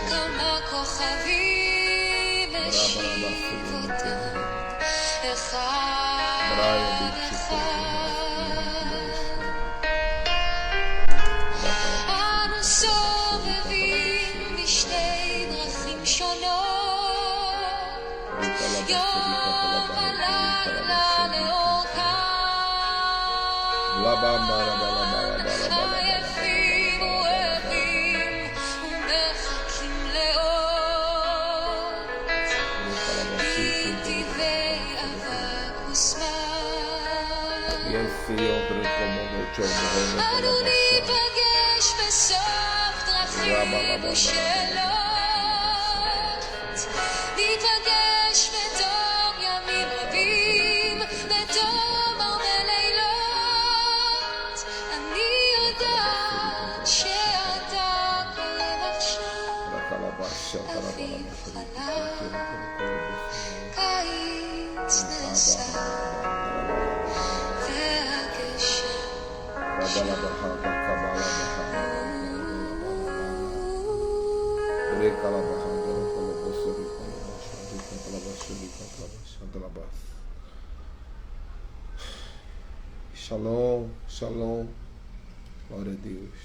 כמה כוכבים משיבים אחד אנו סובבים בשתי דרכים שונות יום ולילה לאורכם חייבים ואוהבים ומחכים לאות בנתיבי אבק וסמר אנו ניפגש בסוף דרכים ושאלות ניפגש בתום ימים רבים בתום הרבה לילות אני יודעת שאתה קוראים עכשיו אביב חלם קיץ נסע Shalom, shalom, glória a Deus.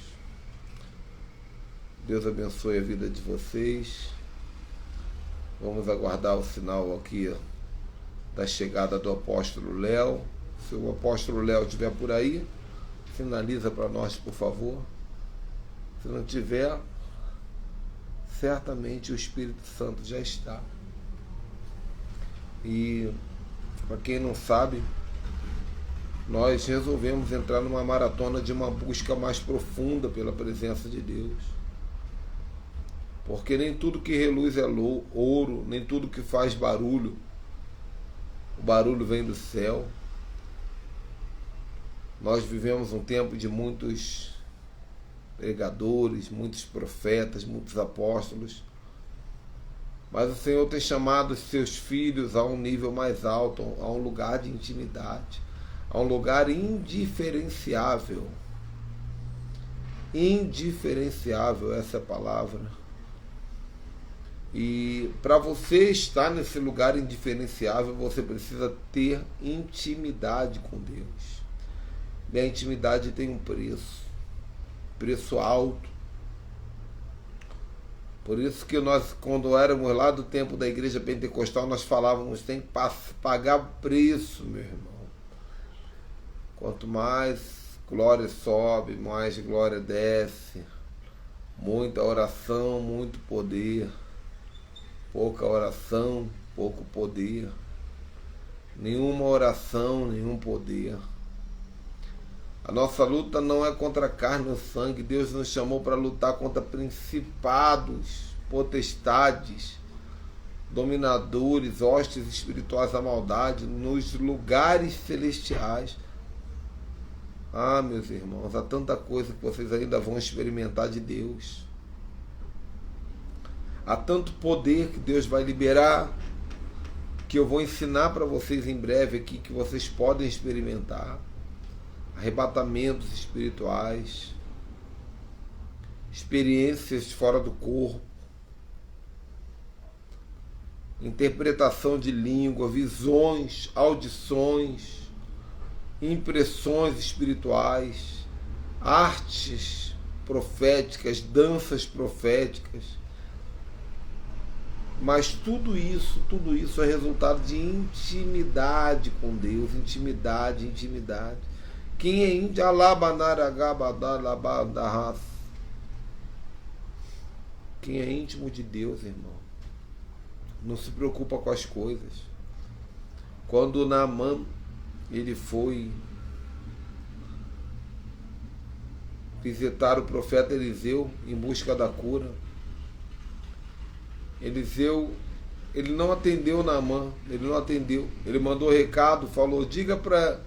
Deus abençoe a vida de vocês. Vamos aguardar o sinal aqui da chegada do apóstolo Léo. Se o apóstolo Léo estiver por aí, sinaliza para nós, por favor. Se não tiver, certamente o Espírito Santo já está. E, para quem não sabe, nós resolvemos entrar numa maratona de uma busca mais profunda pela presença de Deus. Porque nem tudo que reluz é ouro, nem tudo que faz barulho, o barulho vem do céu. Nós vivemos um tempo de muitos pregadores, muitos profetas, muitos apóstolos, mas o Senhor tem chamado os seus filhos a um nível mais alto, a um lugar de intimidade, a um lugar indiferenciável. Indiferenciável, essa é a palavra. E para você estar nesse lugar indiferenciável, você precisa ter intimidade com Deus. E a intimidade tem um preço alto. Por isso que nós, quando éramos lá do tempo da igreja pentecostal, nós falávamos, tem que pagar preço, meu irmão. Quanto mais glória sobe, mais glória desce. Muita oração, muito poder. Pouca oração, pouco poder. Nenhuma oração, nenhum poder. A nossa luta não é contra a carne ou sangue. Deus nos chamou para lutar contra principados, potestades, dominadores, hostes espirituais da maldade nos lugares celestiais. Ah, meus irmãos, há tanta coisa que vocês ainda vão experimentar de Deus. Há tanto poder que Deus vai liberar, que eu vou ensinar para vocês em breve aqui, que vocês podem experimentar. Arrebatamentos espirituais, experiências fora do corpo, interpretação de língua, visões, audições, impressões espirituais, artes proféticas, danças proféticas. Mas tudo isso é resultado de intimidade com Deus, intimidade. Quem é íntimo? Quem é íntimo de Deus, irmão, não se preocupa com as coisas. Quando Naamã, ele foi visitar o profeta Eliseu em busca da cura, Eliseu, ele não atendeu Naamã, ele mandou recado, falou, diga para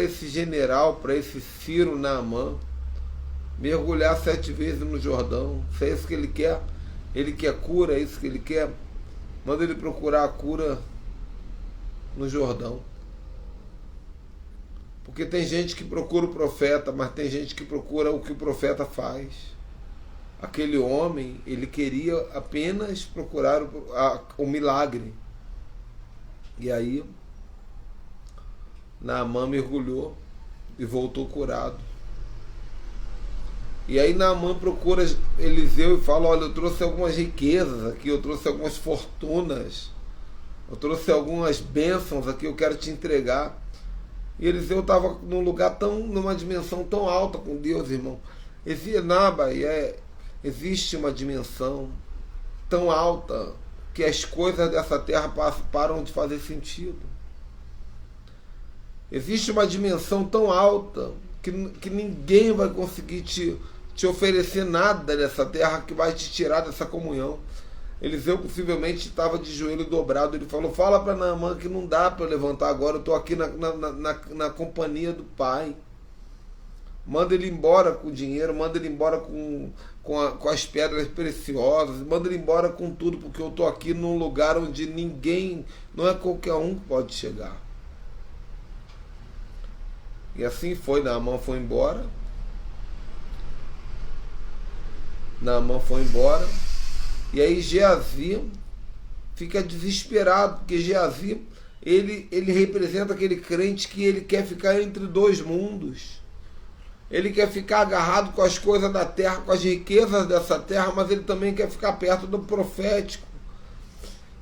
esse general, para esse Ciro Naamã, mergulhar 7 vezes no Jordão. Se é isso que ele quer, Ele quer cura, é isso que ele quer. Manda ele procurar a cura no Jordão. Porque tem gente que procura o profeta, mas tem gente que procura o que o profeta faz. Aquele homem, ele queria apenas procurar o milagre. E aí, Naamã mergulhou e voltou curado. E aí Naamã procura Eliseu e fala: olha, eu trouxe algumas riquezas aqui, eu trouxe algumas fortunas, eu trouxe algumas bênçãos aqui, eu quero te entregar. E Eliseu estava num lugar numa dimensão tão alta com Deus, irmão. Existe uma dimensão tão alta que as coisas dessa terra param de fazer sentido. Existe uma dimensão tão alta que ninguém vai conseguir te oferecer nada dessa terra que vai te tirar dessa comunhão. Eliseu possivelmente estava de joelho dobrado. Ele falou: fala para Naamã que não dá para eu levantar agora, eu estou aqui na companhia do Pai. Manda ele embora com o dinheiro, manda ele embora com as pedras preciosas, manda ele embora com tudo, porque eu estou aqui num lugar onde ninguém, não é qualquer um que pode chegar. E assim foi, Naamã foi embora. E aí Geazi fica desesperado, porque Geazi, ele representa aquele crente que ele quer ficar entre dois mundos. Ele quer ficar agarrado com as coisas da terra, com as riquezas dessa terra, mas ele também quer ficar perto do profético.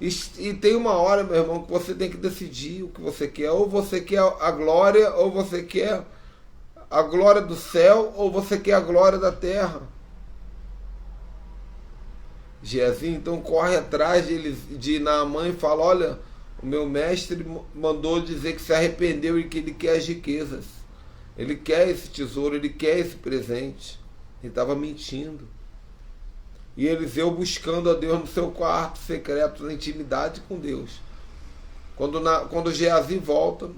E tem uma hora, meu irmão, que você tem que decidir o que você quer. Ou você quer a glória, ou você quer a glória do céu, ou você quer a glória da terra. Geazi então corre atrás de Naamã e fala: olha, o meu mestre mandou dizer que se arrependeu e que ele quer as riquezas. Ele quer esse tesouro, ele quer esse presente. Ele estava mentindo. E Eliseu buscando a Deus no seu quarto secreto, na intimidade com Deus. Quando Geazi volta,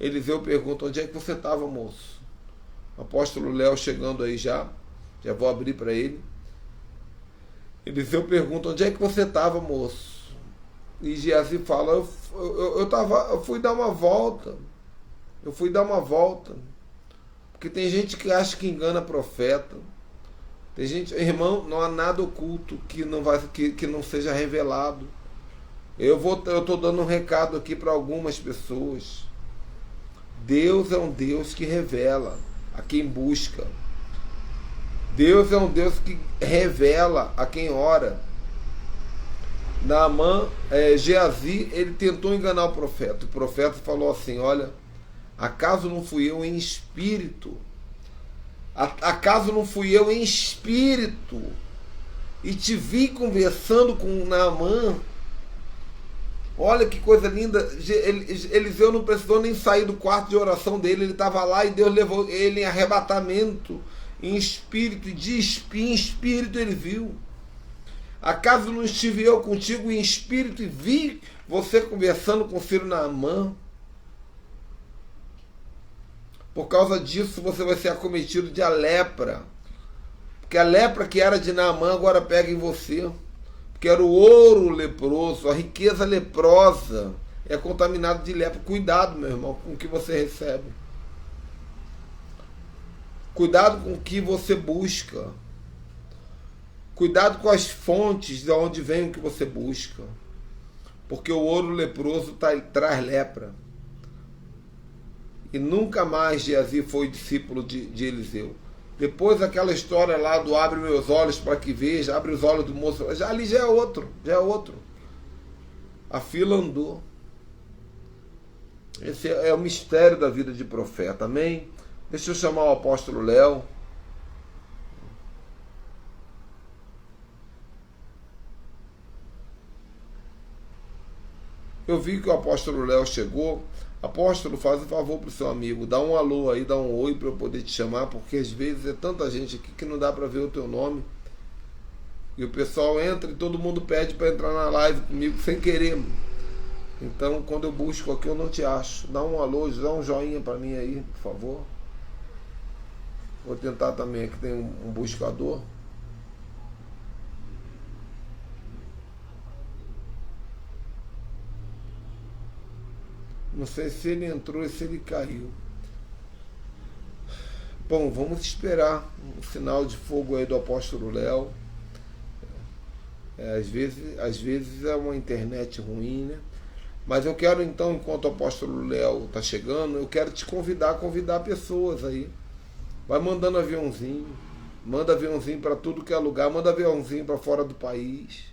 Eliseu pergunta: onde é que você estava, moço? O apóstolo Léo chegando aí já vou abrir para ele. Eliseu pergunta: onde é que você estava, moço? E Geazi fala: eu fui dar uma volta. Eu fui dar uma volta. Porque tem gente que acha que engana profeta. Tem gente, irmão, não há nada oculto que não seja revelado. Eu estou dando um recado aqui para algumas pessoas. Deus é um Deus que revela a quem busca. Deus é um Deus que revela a quem ora. Geazi, ele tentou enganar o profeta. O profeta falou assim: olha, acaso não fui eu em espírito? Acaso não fui eu em espírito e te vi conversando com Naamã? Olha que coisa linda. Eliseu não precisou nem sair do quarto de oração dele. Ele estava lá e Deus levou ele em arrebatamento, em espírito, em espírito ele viu. Acaso não estive eu contigo em espírito e vi você conversando com o filho Naamã? Por causa disso você vai ser acometido de a lepra. Porque a lepra que era de Naamã agora pega em você. Porque era o ouro leproso, a riqueza leprosa é contaminada de lepra. Cuidado, meu irmão, com o que você recebe. Cuidado com o que você busca. Cuidado com as fontes de onde vem o que você busca. Porque o ouro leproso traz lepra. E nunca mais Geazi foi discípulo de Eliseu. Depois aquela história lá do abre meus olhos para que veja, abre os olhos do moço, ali já é outro. A fila andou. Esse é o mistério da vida de profeta, amém? Deixa eu chamar o apóstolo Léo. Eu vi que o apóstolo Léo chegou. Apóstolo, faz um favor pro seu amigo, dá um alô aí, dá um oi para eu poder te chamar, porque às vezes é tanta gente aqui que não dá para ver o teu nome. E o pessoal entra e todo mundo pede para entrar na live comigo sem querer. Então, quando eu busco aqui, eu não te acho. Dá um alô, dá um joinha para mim aí, por favor. Vou tentar também, aqui tem um buscador. Não sei se ele entrou e se ele caiu. Bom, vamos esperar um sinal de fogo aí do apóstolo Léo. Às vezes é uma internet ruim, né? Mas eu quero então, enquanto o apóstolo Léo está chegando, eu quero te convidar pessoas aí. Vai mandando aviãozinho, manda aviãozinho para tudo que é lugar, manda aviãozinho para fora do país,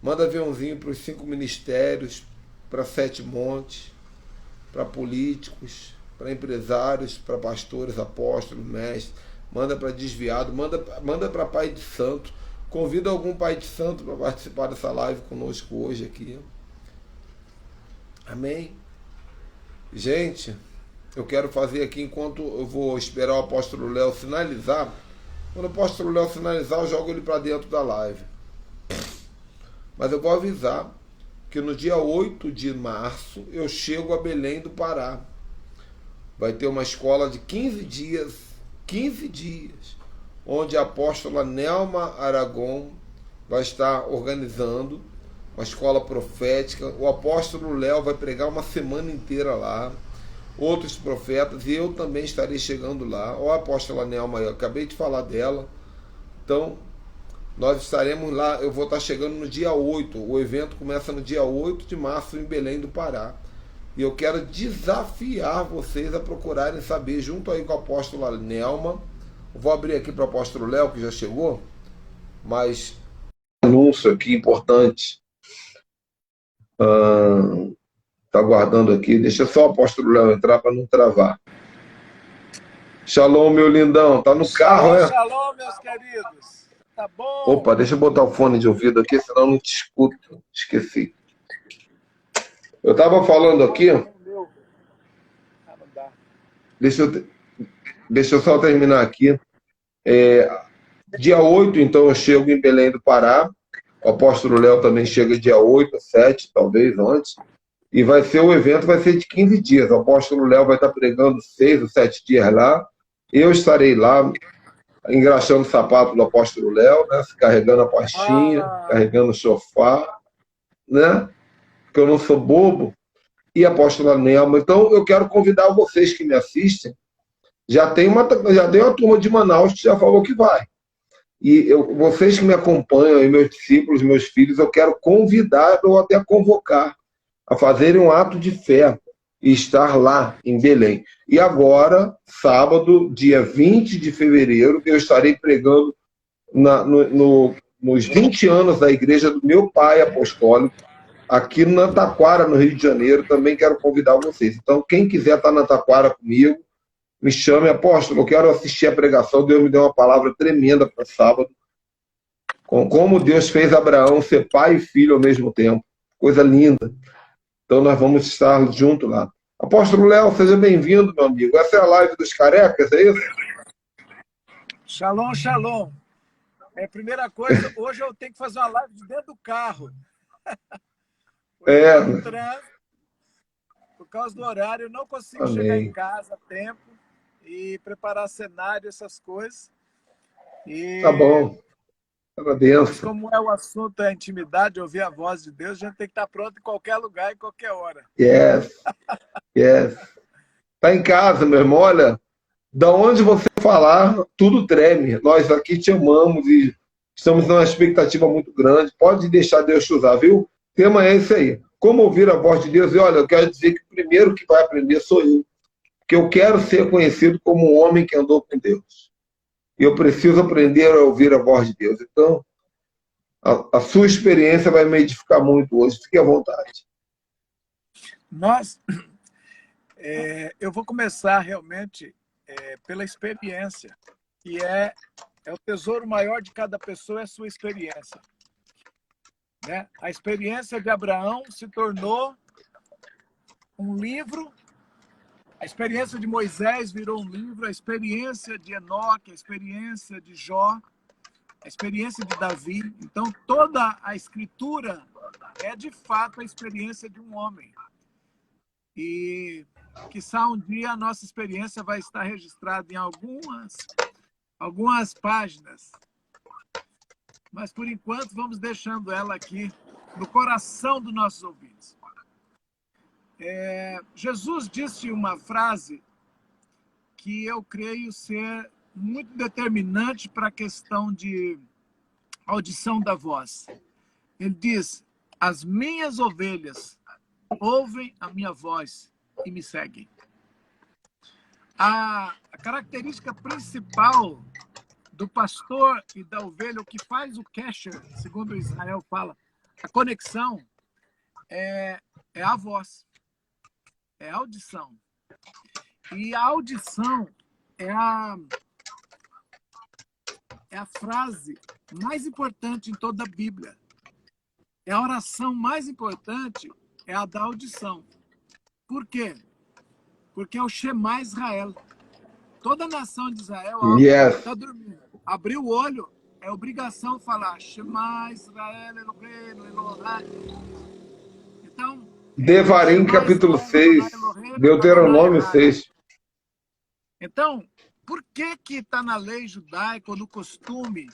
manda aviãozinho para os 5 ministérios, para 7 montes, para políticos, para empresários, para pastores, apóstolos, mestres, manda para desviado, manda para pai de santo, convida algum pai de santo para participar dessa live conosco hoje aqui. Amém? Gente, eu quero fazer aqui, enquanto eu vou esperar o apóstolo Léo finalizar. Quando o apóstolo Léo finalizar, eu jogo ele para dentro da live. Mas eu vou avisar que no dia 8 de março eu chego a Belém do Pará. Vai ter uma escola de 15 dias, onde a apóstola Nelma Aragon vai estar organizando uma escola profética. O apóstolo Léo vai pregar uma semana inteira lá, outros profetas, e eu também estarei chegando lá. Ó, a apóstola Nelma, eu acabei de falar dela. Então, nós estaremos lá. Eu vou estar chegando no dia 8. O evento começa no dia 8 de março em Belém do Pará. E eu quero desafiar vocês a procurarem saber, junto aí com a apóstola Nelma. Eu vou abrir aqui para o apóstolo Léo, que já chegou, mas anúncio aqui importante. Está aguardando aqui. Deixa só o apóstolo Léo entrar para não travar. Shalom, meu lindão. Tá no carro, Shalom, é? shalom, meus queridos. Tá bom? Opa, deixa eu botar o fone de ouvido aqui, senão eu não te escuto. Esqueci. Eu estava falando aqui. Não dá. Deixa eu só terminar aqui. Dia 8, então, eu chego em Belém do Pará. O apóstolo Léo também chega dia 8, 7, talvez antes. E o evento vai ser de 15 dias. O apóstolo Léo vai estar pregando 6 ou 7 dias lá. Eu estarei lá, engraxando o sapato do apóstolo Léo, né? Carregando a pastinha, carregando o sofá, né? Porque eu não sou bobo. E a apóstola Nelma. Então, eu quero convidar vocês que me assistem. Já tem uma turma de Manaus que já falou que vai. E vocês que me acompanham, e meus discípulos, meus filhos, eu quero convidar ou até convocar a fazerem um ato de fé e estar lá em Belém. E agora, sábado, dia 20 de fevereiro, eu estarei pregando nos 20 anos da igreja do meu pai apostólico, aqui no Taquara, no Rio de Janeiro. Também quero convidar vocês. Então, quem quiser estar na Taquara comigo, me chame, apóstolo, eu quero assistir a pregação. Deus me deu uma palavra tremenda para sábado, com como Deus fez Abraão ser pai e filho ao mesmo tempo. Coisa linda. Então nós vamos estar juntos lá. Apóstolo Léo, seja bem-vindo, meu amigo. Essa é a live dos carecas, é isso? Shalom, shalom. Primeira coisa, hoje eu tenho que fazer uma live de dentro do carro. No trânsito, por causa do horário, eu não consigo chegar em casa a tempo e preparar cenário, essas coisas. Tá bom. Mas como é o assunto, a intimidade, ouvir a voz de Deus, a gente tem que estar pronto em qualquer lugar, em qualquer hora. Yes. Tá em casa, meu irmão. Olha, da onde você falar, tudo treme. Nós aqui te amamos e estamos numa expectativa muito grande. Pode deixar Deus te usar, viu? O tema é esse aí. Como ouvir a voz de Deus? E olha, eu quero dizer que o primeiro que vai aprender sou eu. Porque eu quero ser conhecido como um homem que andou com Deus. E eu preciso aprender a ouvir a voz de Deus. Então, a sua experiência vai me edificar muito hoje. Fique à vontade. Eu vou começar realmente pela experiência, que é o tesouro maior de cada pessoa, é a sua experiência. Né? A experiência de Abraão se tornou um livro. A experiência de Moisés virou um livro, a experiência de Enoque, a experiência de Jó, a experiência de Davi. Então, toda a Escritura é, de fato, a experiência de um homem. E, quiçá, um dia a nossa experiência vai estar registrada em algumas páginas. Mas, por enquanto, vamos deixando ela aqui no coração dos nossos ouvintes. Jesus disse uma frase que eu creio ser muito determinante para a questão de audição da voz. Ele diz: as minhas ovelhas ouvem a minha voz e me seguem. A característica principal do pastor e da ovelha, o que faz o kesher, segundo Israel fala, a conexão, é a voz, é a audição. E a audição é a frase mais importante em toda a Bíblia. É a oração mais importante, é a da audição. Por quê? Porque é o Shema Israel. Toda a nação de Israel está dormindo. Abriu o olho, é obrigação falar Shema Israel Eloheinu Elohai. Então, Devarim, capítulo 6, Deuteronômio 6. Então, por que está na lei judaica, ou no costume,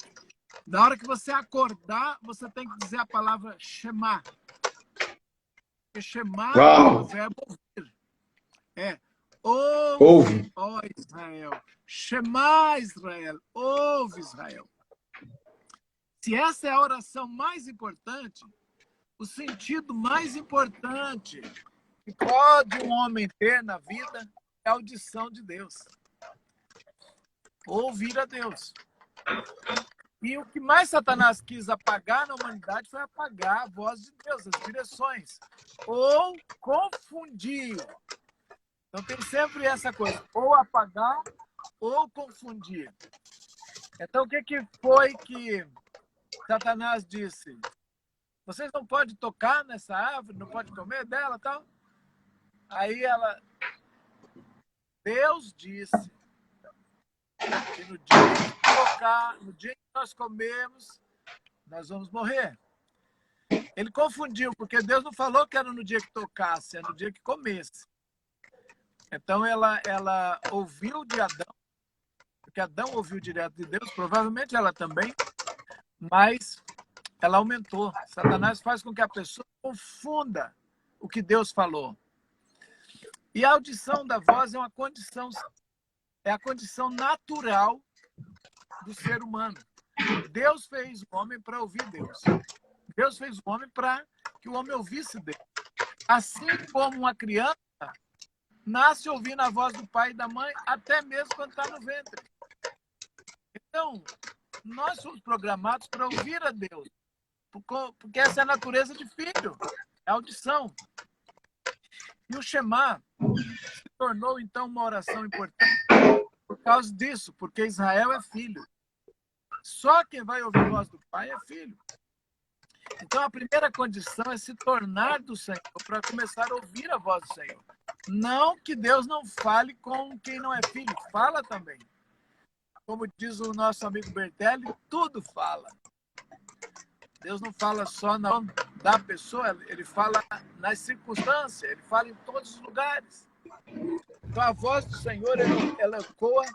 na hora que você acordar, você tem que dizer a palavra Shema? Porque Shema é o verbo ouvir. Ouve, ó Israel. Shema Israel. Ouve, Israel. Se essa é a oração mais importante, o sentido mais importante que pode um homem ter na vida é a audição de Deus. Ouvir a Deus. E o que mais Satanás quis apagar na humanidade foi apagar a voz de Deus, as direções. Ou confundir. Então tem sempre essa coisa, ou apagar ou confundir. Então o que foi que Satanás disse? Vocês não podem tocar nessa árvore, não podem comer dela, tal. Aí Deus disse que no dia que tocar, no dia que nós comemos, nós vamos morrer. Ele confundiu, porque Deus não falou que era no dia que tocasse, era no dia que comesse. Então ela ouviu de Adão, porque Adão ouviu direto de Deus, provavelmente ela também, mas ela aumentou. Satanás faz com que a pessoa confunda o que Deus falou. E a audição da voz é uma condição, é a condição natural do ser humano. Deus fez o homem para ouvir Deus. Deus fez o homem para que o homem ouvisse Deus. Assim como uma criança nasce ouvindo a voz do pai e da mãe, até mesmo quando está no ventre. Então, nós somos programados para ouvir a Deus, porque essa é a natureza de filho, é a audição. E o Shema se tornou, então, uma oração importante por causa disso, porque Israel é filho. Só quem vai ouvir a voz do pai é filho. Então, a primeira condição é se tornar do Senhor, para começar a ouvir a voz do Senhor. Não que Deus não fale com quem não é filho, fala também. Como diz o nosso amigo Bertelli, tudo fala. Deus não fala só na da pessoa, ele fala nas circunstâncias, ele fala em todos os lugares. Então, a voz do Senhor, ela ecoa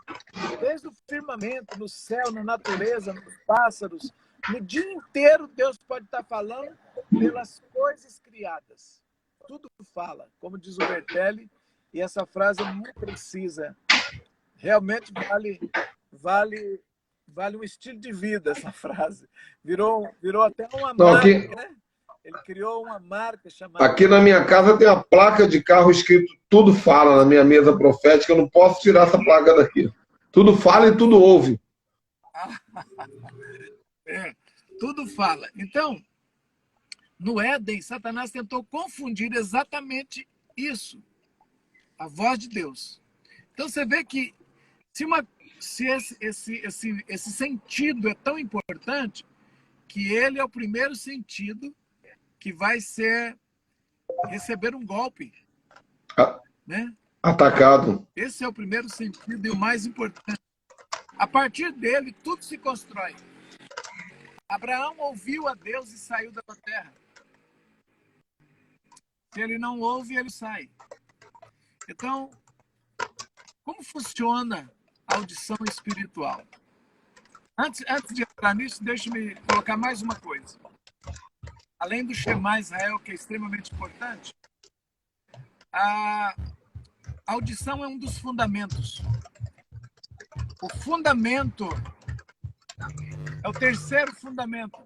desde o firmamento, no céu, na natureza, nos pássaros. No dia inteiro, Deus pode estar falando pelas coisas criadas. Tudo fala, como diz o Bertelli, e essa frase é muito precisa. Realmente vale um estilo de vida, essa frase. Virou até uma marca, né? Ele criou uma marca chamada... Aqui na minha casa tem a placa de carro escrito "Tudo fala" na minha mesa profética. Eu não posso tirar essa placa daqui. Tudo fala e tudo ouve. Tudo fala. Então, no Éden, Satanás tentou confundir exatamente isso, a voz de Deus. Então, você vê que se esse sentido é tão importante, que ele é o primeiro sentido que vai receber um golpe. Né? Atacado. Esse é o primeiro sentido e o mais importante. A partir dele, tudo se constrói. Abraão ouviu a Deus e saiu da terra. Se ele não ouve, ele sai. Então, como funciona a audição espiritual? Antes de entrar nisso, deixe-me colocar mais uma coisa. Além do Shema Israel, que é extremamente importante, A audição é um dos fundamentos. O fundamento é o terceiro fundamento.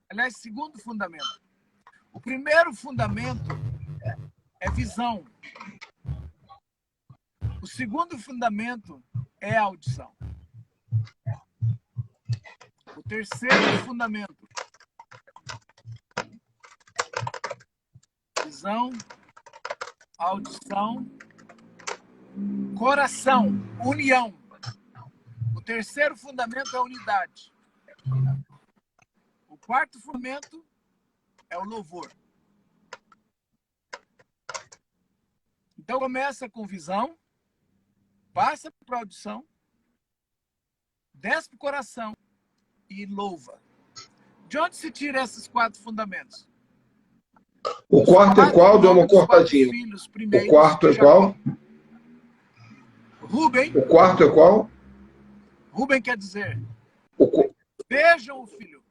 Aliás, segundo fundamento. O primeiro fundamento é visão. O segundo fundamento é a audição. O terceiro fundamento, visão, audição, coração, união. O terceiro fundamento é a unidade. O quarto fundamento é o louvor. Então começa com visão, passa para a audição, desce para o coração e louva. De onde se tira esses quatro fundamentos? O quarto é qual? Deu uma cortadinha. O quarto é qual? Rubem. O quarto é qual? Rubem quer dizer, vejam o filho.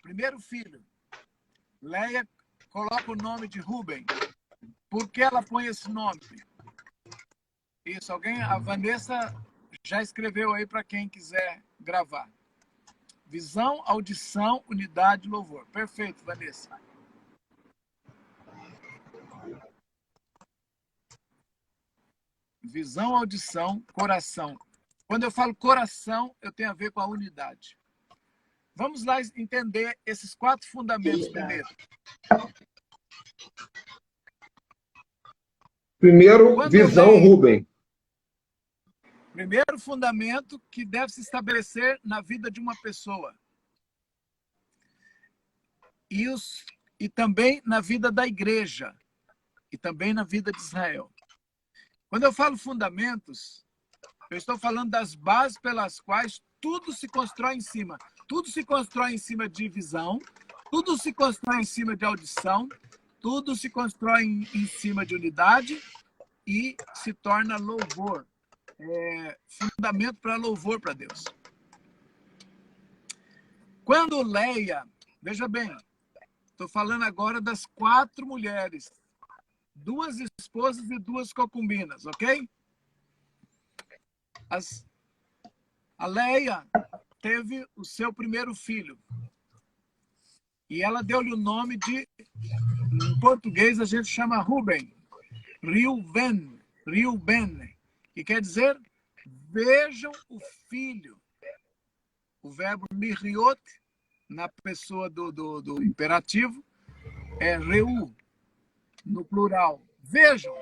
Primeiro filho. Leia coloca o nome de Rubem. Por que ela põe esse nome? Isso, alguém, a Vanessa já escreveu aí para quem quiser gravar. Visão, audição, unidade, louvor. Perfeito, Vanessa. Visão, audição, coração. Quando eu falo coração, eu tenho a ver com a unidade. Vamos lá entender esses quatro fundamentos primeiro. Primeiro, visão, Rubem. Primeiro fundamento que deve se estabelecer na vida de uma pessoa. E também na vida da igreja. E também na vida de Israel. Quando eu falo fundamentos, eu estou falando das bases pelas quais tudo se constrói em cima. Tudo se constrói em cima de visão, tudo se constrói em cima de audição, tudo se constrói em cima de unidade e se torna louvor. Fundamento para louvor para Deus. Quando Leia, veja bem, estou falando agora das 4 mulheres, 2 esposas e 2 concubinas, ok? A Leia teve o seu primeiro filho. E ela deu-lhe o nome de, em português a gente chama Rubem. Reuben, que quer dizer, vejam o filho. O verbo miriot, na pessoa do imperativo, é reu, no plural. Vejam,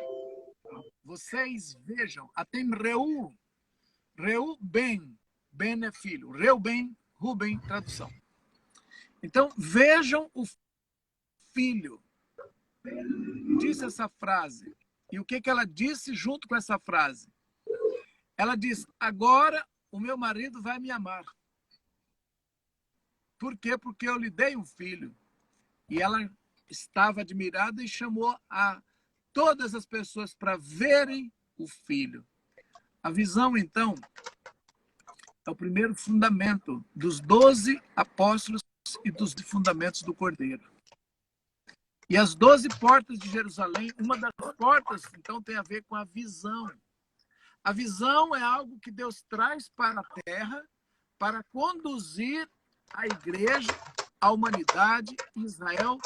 vocês vejam, atem reu, ben é filho, Rubem, tradução. Então, vejam o filho. Disse essa frase. E o que ela disse junto com essa frase? Ela diz, agora o meu marido vai me amar. Por quê? Porque eu lhe dei um filho. E ela estava admirada e chamou a todas as pessoas para verem o filho. A visão, então, é o primeiro fundamento dos 12 apóstolos e dos fundamentos do Cordeiro. E as 12 portas de Jerusalém, uma das portas, então, tem a ver com a visão. A visão é algo que Deus traz para a terra para conduzir a igreja, a humanidade, Israel,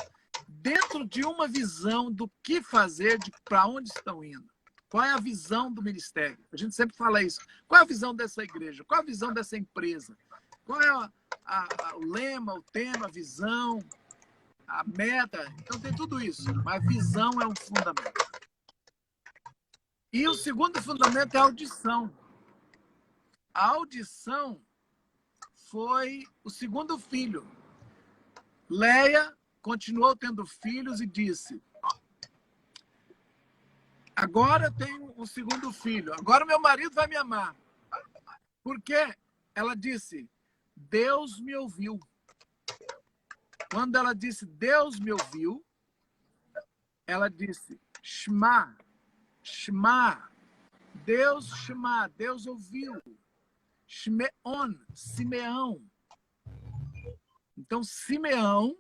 dentro de uma visão do que fazer, de para onde estão indo. Qual é a visão do ministério? A gente sempre fala isso. Qual é a visão dessa igreja? Qual é a visão dessa empresa? Qual é o lema, o tema, a visão, a meta? Então tem tudo isso. Mas a visão é um fundamento. E o segundo fundamento é a audição. A audição foi o segundo filho. Leia continuou tendo filhos e disse, agora eu tenho um segundo filho, agora meu marido vai me amar. Por quê? Ela disse, Deus me ouviu. Quando ela disse, Deus me ouviu, ela disse, Shema, Deus ouviu. Shmeon, Simeão. Então, Simeão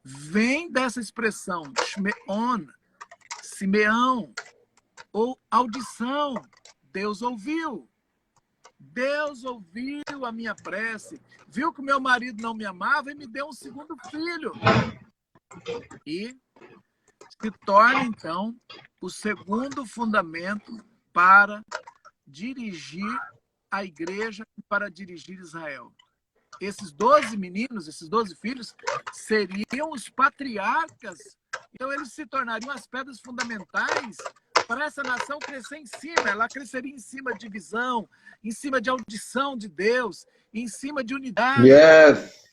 vem dessa expressão, Shmeon, Simeão, ou audição. Deus ouviu. Deus ouviu a minha prece, viu que o meu marido não me amava e me deu um segundo filho. E se torna, então, o segundo fundamento para dirigir a igreja e para dirigir Israel. Esses 12 meninos, esses 12 filhos, seriam os patriarcas. Então, eles se tornariam as pedras fundamentais para essa nação crescer em cima. Ela cresceria em cima de visão, em cima de audição de Deus, em cima de unidade. Yes.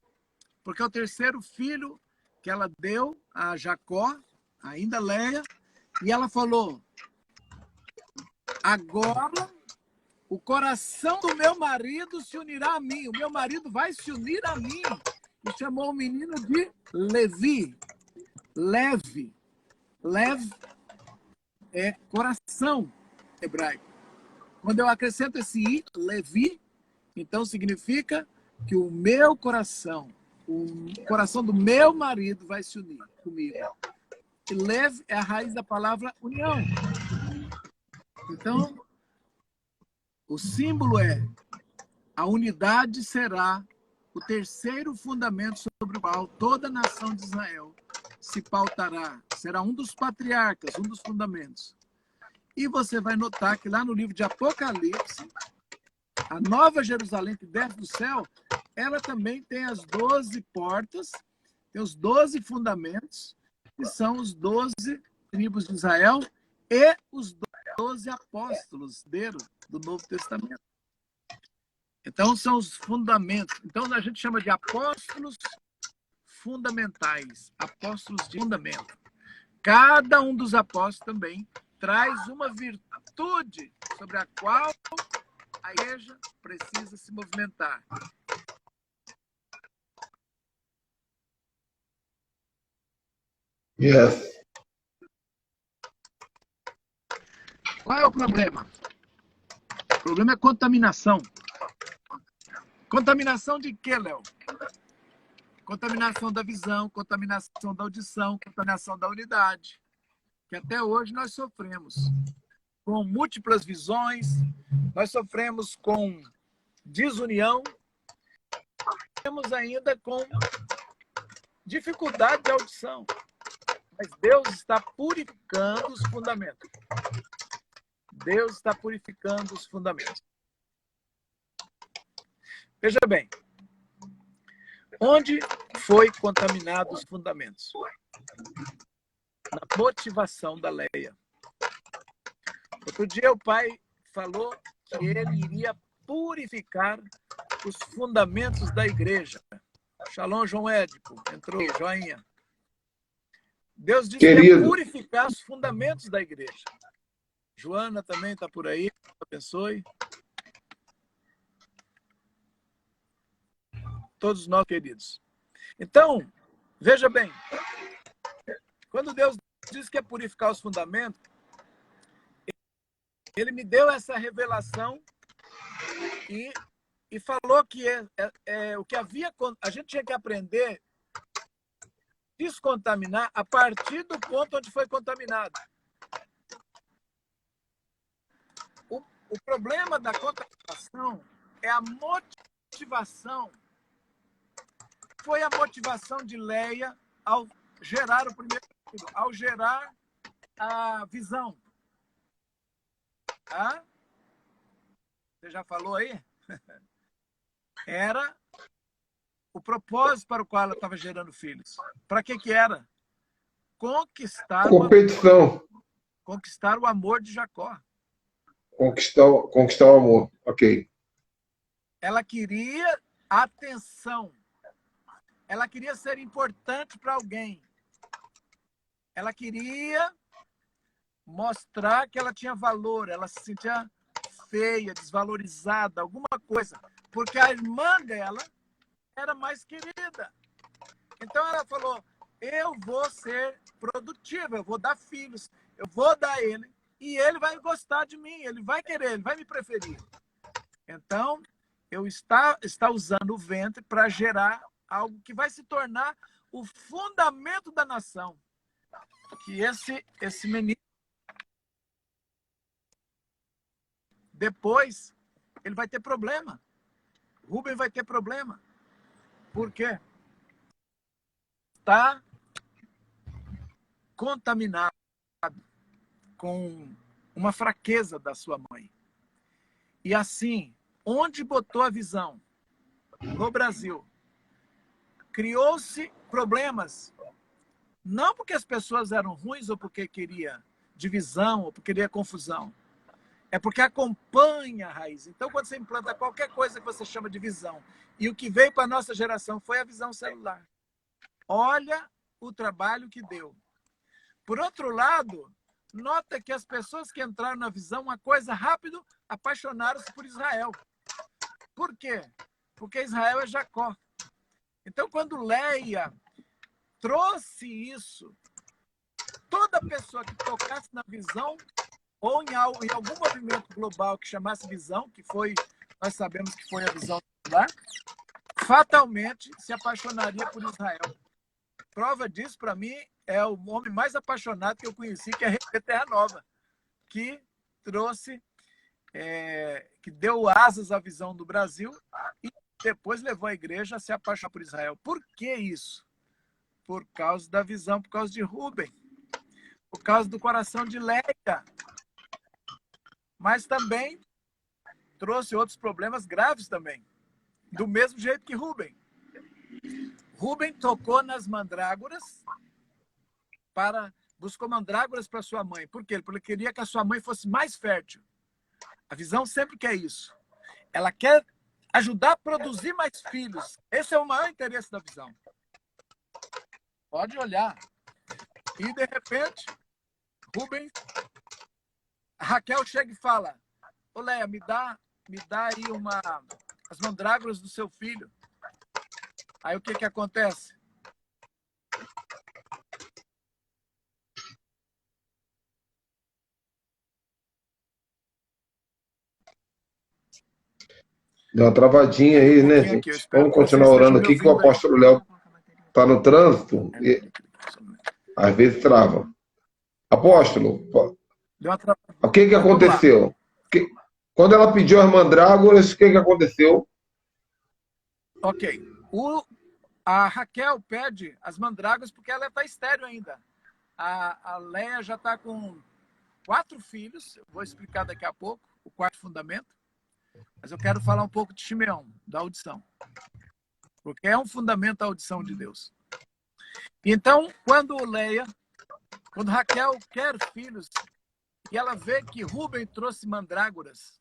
Porque é o terceiro filho que ela deu a Jacó, ainda Leia, e ela falou: agora o coração do meu marido se unirá a mim, o meu marido vai se unir a mim. E chamou o menino de Levi. Lev é coração hebraico. Quando eu acrescento esse i, Levi, então significa que o meu coração, o coração do meu marido vai se unir comigo. E Lev é a raiz da palavra união. Então, o símbolo é: a unidade será o terceiro fundamento sobre o qual toda a nação de Israel se pautará. Será um dos patriarcas, um dos fundamentos. E você vai notar que lá no livro de Apocalipse, a Nova Jerusalém que desce do céu, ela também tem as 12 portas, tem os 12 fundamentos, que são os 12 tribos de Israel e os 12 apóstolos do Novo Testamento. Então, são os fundamentos. Então, a gente chama de apóstolos fundamentais, apóstolos de fundamento. Cada um dos apóstolos também traz uma virtude sobre a qual a igreja precisa se movimentar. Yes. Qual é o problema? O problema é contaminação. Contaminação de quê, Léo? Contaminação da visão, contaminação da audição, contaminação da unidade. Que até hoje nós sofremos com múltiplas visões, nós sofremos com desunião, temos ainda com dificuldade de audição. Mas Deus está purificando os fundamentos. Deus está purificando os fundamentos. Veja bem, onde foi contaminados os fundamentos? Na motivação da Leia. Outro dia o pai falou que ele iria purificar os fundamentos da igreja. Shalom, João Édipo, entrou, joinha. Deus disse que ia purificar os fundamentos da igreja. Joana também está por aí, abençoe. Todos nós, queridos. Então, veja bem, quando Deus diz que é purificar os fundamentos, Ele me deu essa revelação e falou que o que havia, a gente tinha que aprender a descontaminar a partir do ponto onde foi contaminado. O problema da contaminação é a motivação. Foi a motivação de Leia ao gerar o primeiro filho, ao gerar a visão. Ah? Você já falou aí? Era o propósito para o qual ela estava gerando filhos. Para que era? Conquistar competição. Conquistar o amor de Jacó. Conquistar o amor, ok. Ela queria atenção. Ela queria ser importante para alguém. Ela queria mostrar que ela tinha valor. Ela se sentia feia, desvalorizada, alguma coisa. Porque a irmã dela era mais querida. Então ela falou, eu vou ser produtiva, eu vou dar filhos, eu vou dar ele, e ele vai gostar de mim, ele vai querer, ele vai me preferir. Então, eu está usando o ventre para gerar algo que vai se tornar o fundamento da nação. Que esse menino, depois, ele vai ter problema. Rubem vai ter problema. Por quê? Está contaminado com uma fraqueza da sua mãe. E assim, onde botou a visão? No Brasil. Criou-se problemas. Não porque as pessoas eram ruins ou porque queria divisão ou porque queria confusão. É porque acompanha a raiz. Então, quando você implanta qualquer coisa que você chama de visão, e o que veio para a nossa geração foi a visão celular. Olha o trabalho que deu. Por outro lado, nota que as pessoas que entraram na visão, uma coisa rápido, apaixonaram-se por Israel. Por quê? Porque Israel é Jacó. Então, quando Leia trouxe isso, toda pessoa que tocasse na visão, ou em algum movimento global que chamasse visão, que foi, nós sabemos que foi a visão lá, fatalmente se apaixonaria por Israel. Prova disso, para mim, é o homem mais apaixonado que eu conheci, que é R.P. Terra Nova, que trouxe, que deu asas à visão do Brasil e depois levou a igreja a se apaixonar por Israel. Por que isso? Por causa da visão, por causa de Rubem, por causa do coração de Leia. Mas também trouxe outros problemas graves também, do mesmo jeito que Rubem. Rubem tocou nas mandrágoras, buscou mandrágoras para sua mãe. Por quê? Porque ele queria que a sua mãe fosse mais fértil. A visão sempre quer isso. Ela quer ajudar a produzir mais filhos. Esse é o maior interesse da visão. Pode olhar. E, de repente, Rubem, a Raquel chega e fala: ô Leia, me dá aí as mandrágoras do seu filho. Aí o que acontece? Deu uma travadinha aí, né, gente? Aqui, Vamos continuar orando aqui, que o apóstolo Léo está no trânsito e às vezes trava. Apóstolo, o que aconteceu? Quando ela pediu as mandrágoras, o que aconteceu? Ok. A Raquel pede as mandrágoras porque ela está estéril ainda. A Leia já está com 4 filhos, eu vou explicar daqui a pouco o quarto fundamento, mas eu quero falar um pouco de Shimeão, da audição, porque é um fundamento a audição de Deus. Então, quando Raquel quer filhos, e ela vê que Rubem trouxe mandrágoras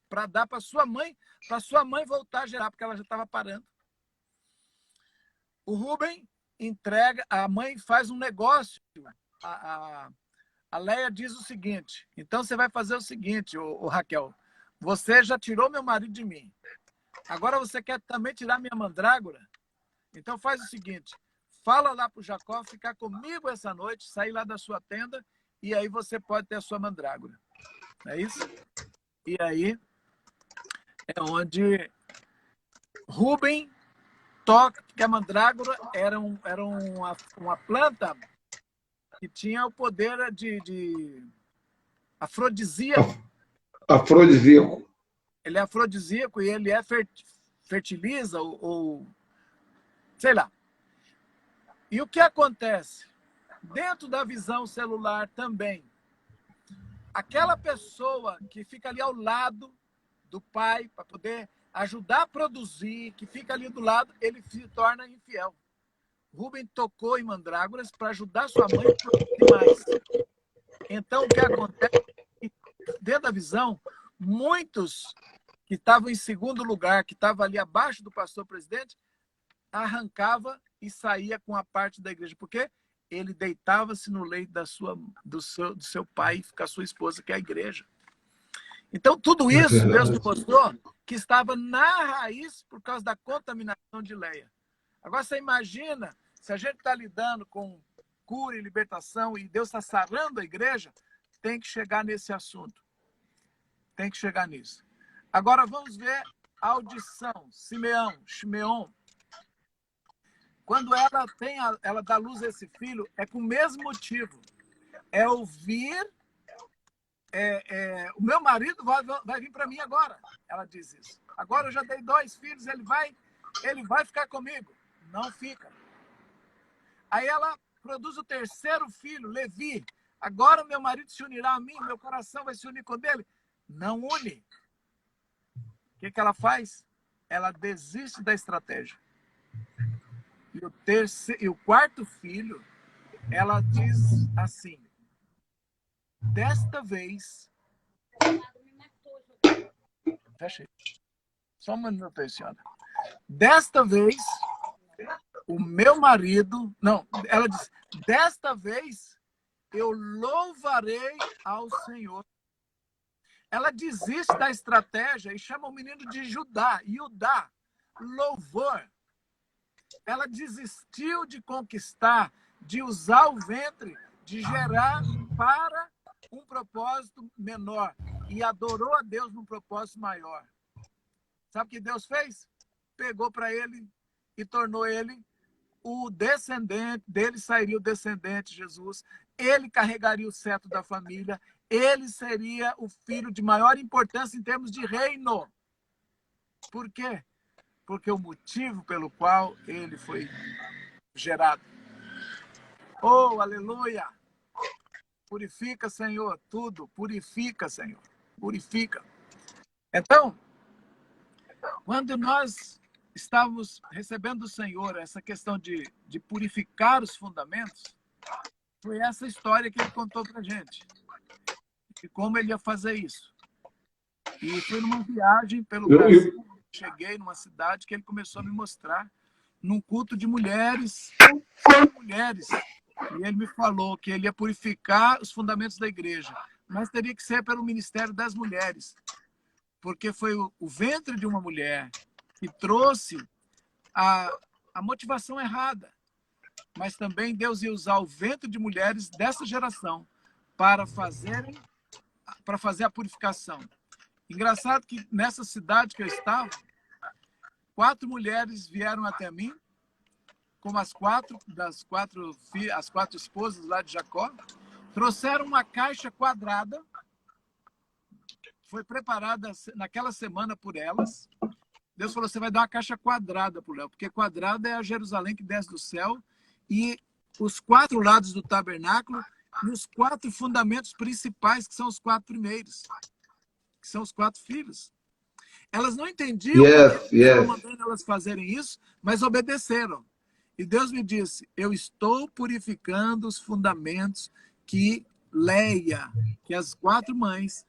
para dar para sua mãe voltar a gerar, porque ela já estava parando. O Rubem entrega, a mãe faz um negócio. A Leia diz o seguinte: então você vai fazer o seguinte, ô Raquel, você já tirou meu marido de mim. Agora você quer também tirar minha mandrágora? Então faz o seguinte: fala lá para o Jacó ficar comigo essa noite, sair lá da sua tenda, e aí você pode ter a sua mandrágora. É isso? E aí é onde Rubem toca, que a mandrágora era uma planta que tinha o poder de afrodisíaco. Afrodisíaco. Ele é afrodisíaco e ele fertiliza ou sei lá. E o que acontece? Dentro da visão celular também, aquela pessoa que fica ali ao lado do pai para poder ajudar a produzir, que fica ali do lado, ele se torna infiel. Rubem tocou em mandrágoras para ajudar sua mãe a produzir mais. Então, o que acontece? Dentro da visão, muitos que estavam em segundo lugar, que estavam ali abaixo do pastor presidente, arrancava e saía com a parte da igreja. Porque ele deitava-se no leito do seu pai e com a sua esposa, que é a igreja. Então, tudo isso, Deus me mostrou que estava na raiz por causa da contaminação de Leia. Agora, você imagina, se a gente está lidando com cura e libertação e Deus está sarando a igreja, tem que chegar nesse assunto. Tem que chegar nisso. Agora, vamos ver a audição. Shimeão. quando ela dá luz a esse filho, é com o mesmo motivo. É ouvir, o meu marido vai vir para mim agora. Ela diz isso. Agora eu já dei 2 filhos, ele vai ficar comigo. Não fica. Aí ela produz o 3º filho, Levi. Agora meu marido se unirá a mim, meu coração vai se unir com dele. Não une. O que ela faz? Ela desiste da estratégia. E o 4º filho, ela diz assim: desta vez. Fecha aí. Só um minuto aí, senhora. Desta vez, o meu marido. Não, ela diz: desta vez eu louvarei ao Senhor. Ela desiste da estratégia e chama o menino de Judá. Judá, louvor. Ela desistiu de conquistar, de usar o ventre, de gerar para um propósito menor. E adorou a Deus num propósito maior. Sabe o que Deus fez? Pegou para ele e tornou ele o descendente. Dele sairia o descendente, Jesus. Ele carregaria o cetro da família. Ele seria o filho de maior importância em termos de reino. Por quê? Porque o motivo pelo qual ele foi gerado. Oh, aleluia! Purifica, Senhor, tudo. Purifica, Senhor. Purifica. Então, quando nós estávamos recebendo do Senhor essa questão de purificar os fundamentos, foi essa história que ele contou para a gente. E como ele ia fazer isso. E foi numa viagem pelo Brasil. Cheguei numa cidade que ele começou a me mostrar num culto de mulheres. E ele me falou que ele ia purificar os fundamentos da igreja. Mas teria que ser pelo ministério das mulheres. Porque foi o ventre de uma mulher que trouxe a motivação errada. Mas também Deus ia usar o ventre de mulheres dessa geração para fazer a purificação. Engraçado que nessa cidade que eu estava, 4 mulheres vieram até mim, como as 4 esposas lá de Jacó, trouxeram uma caixa quadrada, foi preparada naquela semana por elas. Deus falou: você vai dar uma caixa quadrada para o Léo, porque quadrada é a Jerusalém que desce do céu, e os 4 lados do tabernáculo, e os 4 fundamentos principais, que são os 4 primeiros, que são os 4 filhos. Elas não entendiam porque estavam mandando elas fazerem isso, mas obedeceram. E Deus me disse: eu estou purificando os fundamentos que Leia, que as 4 mães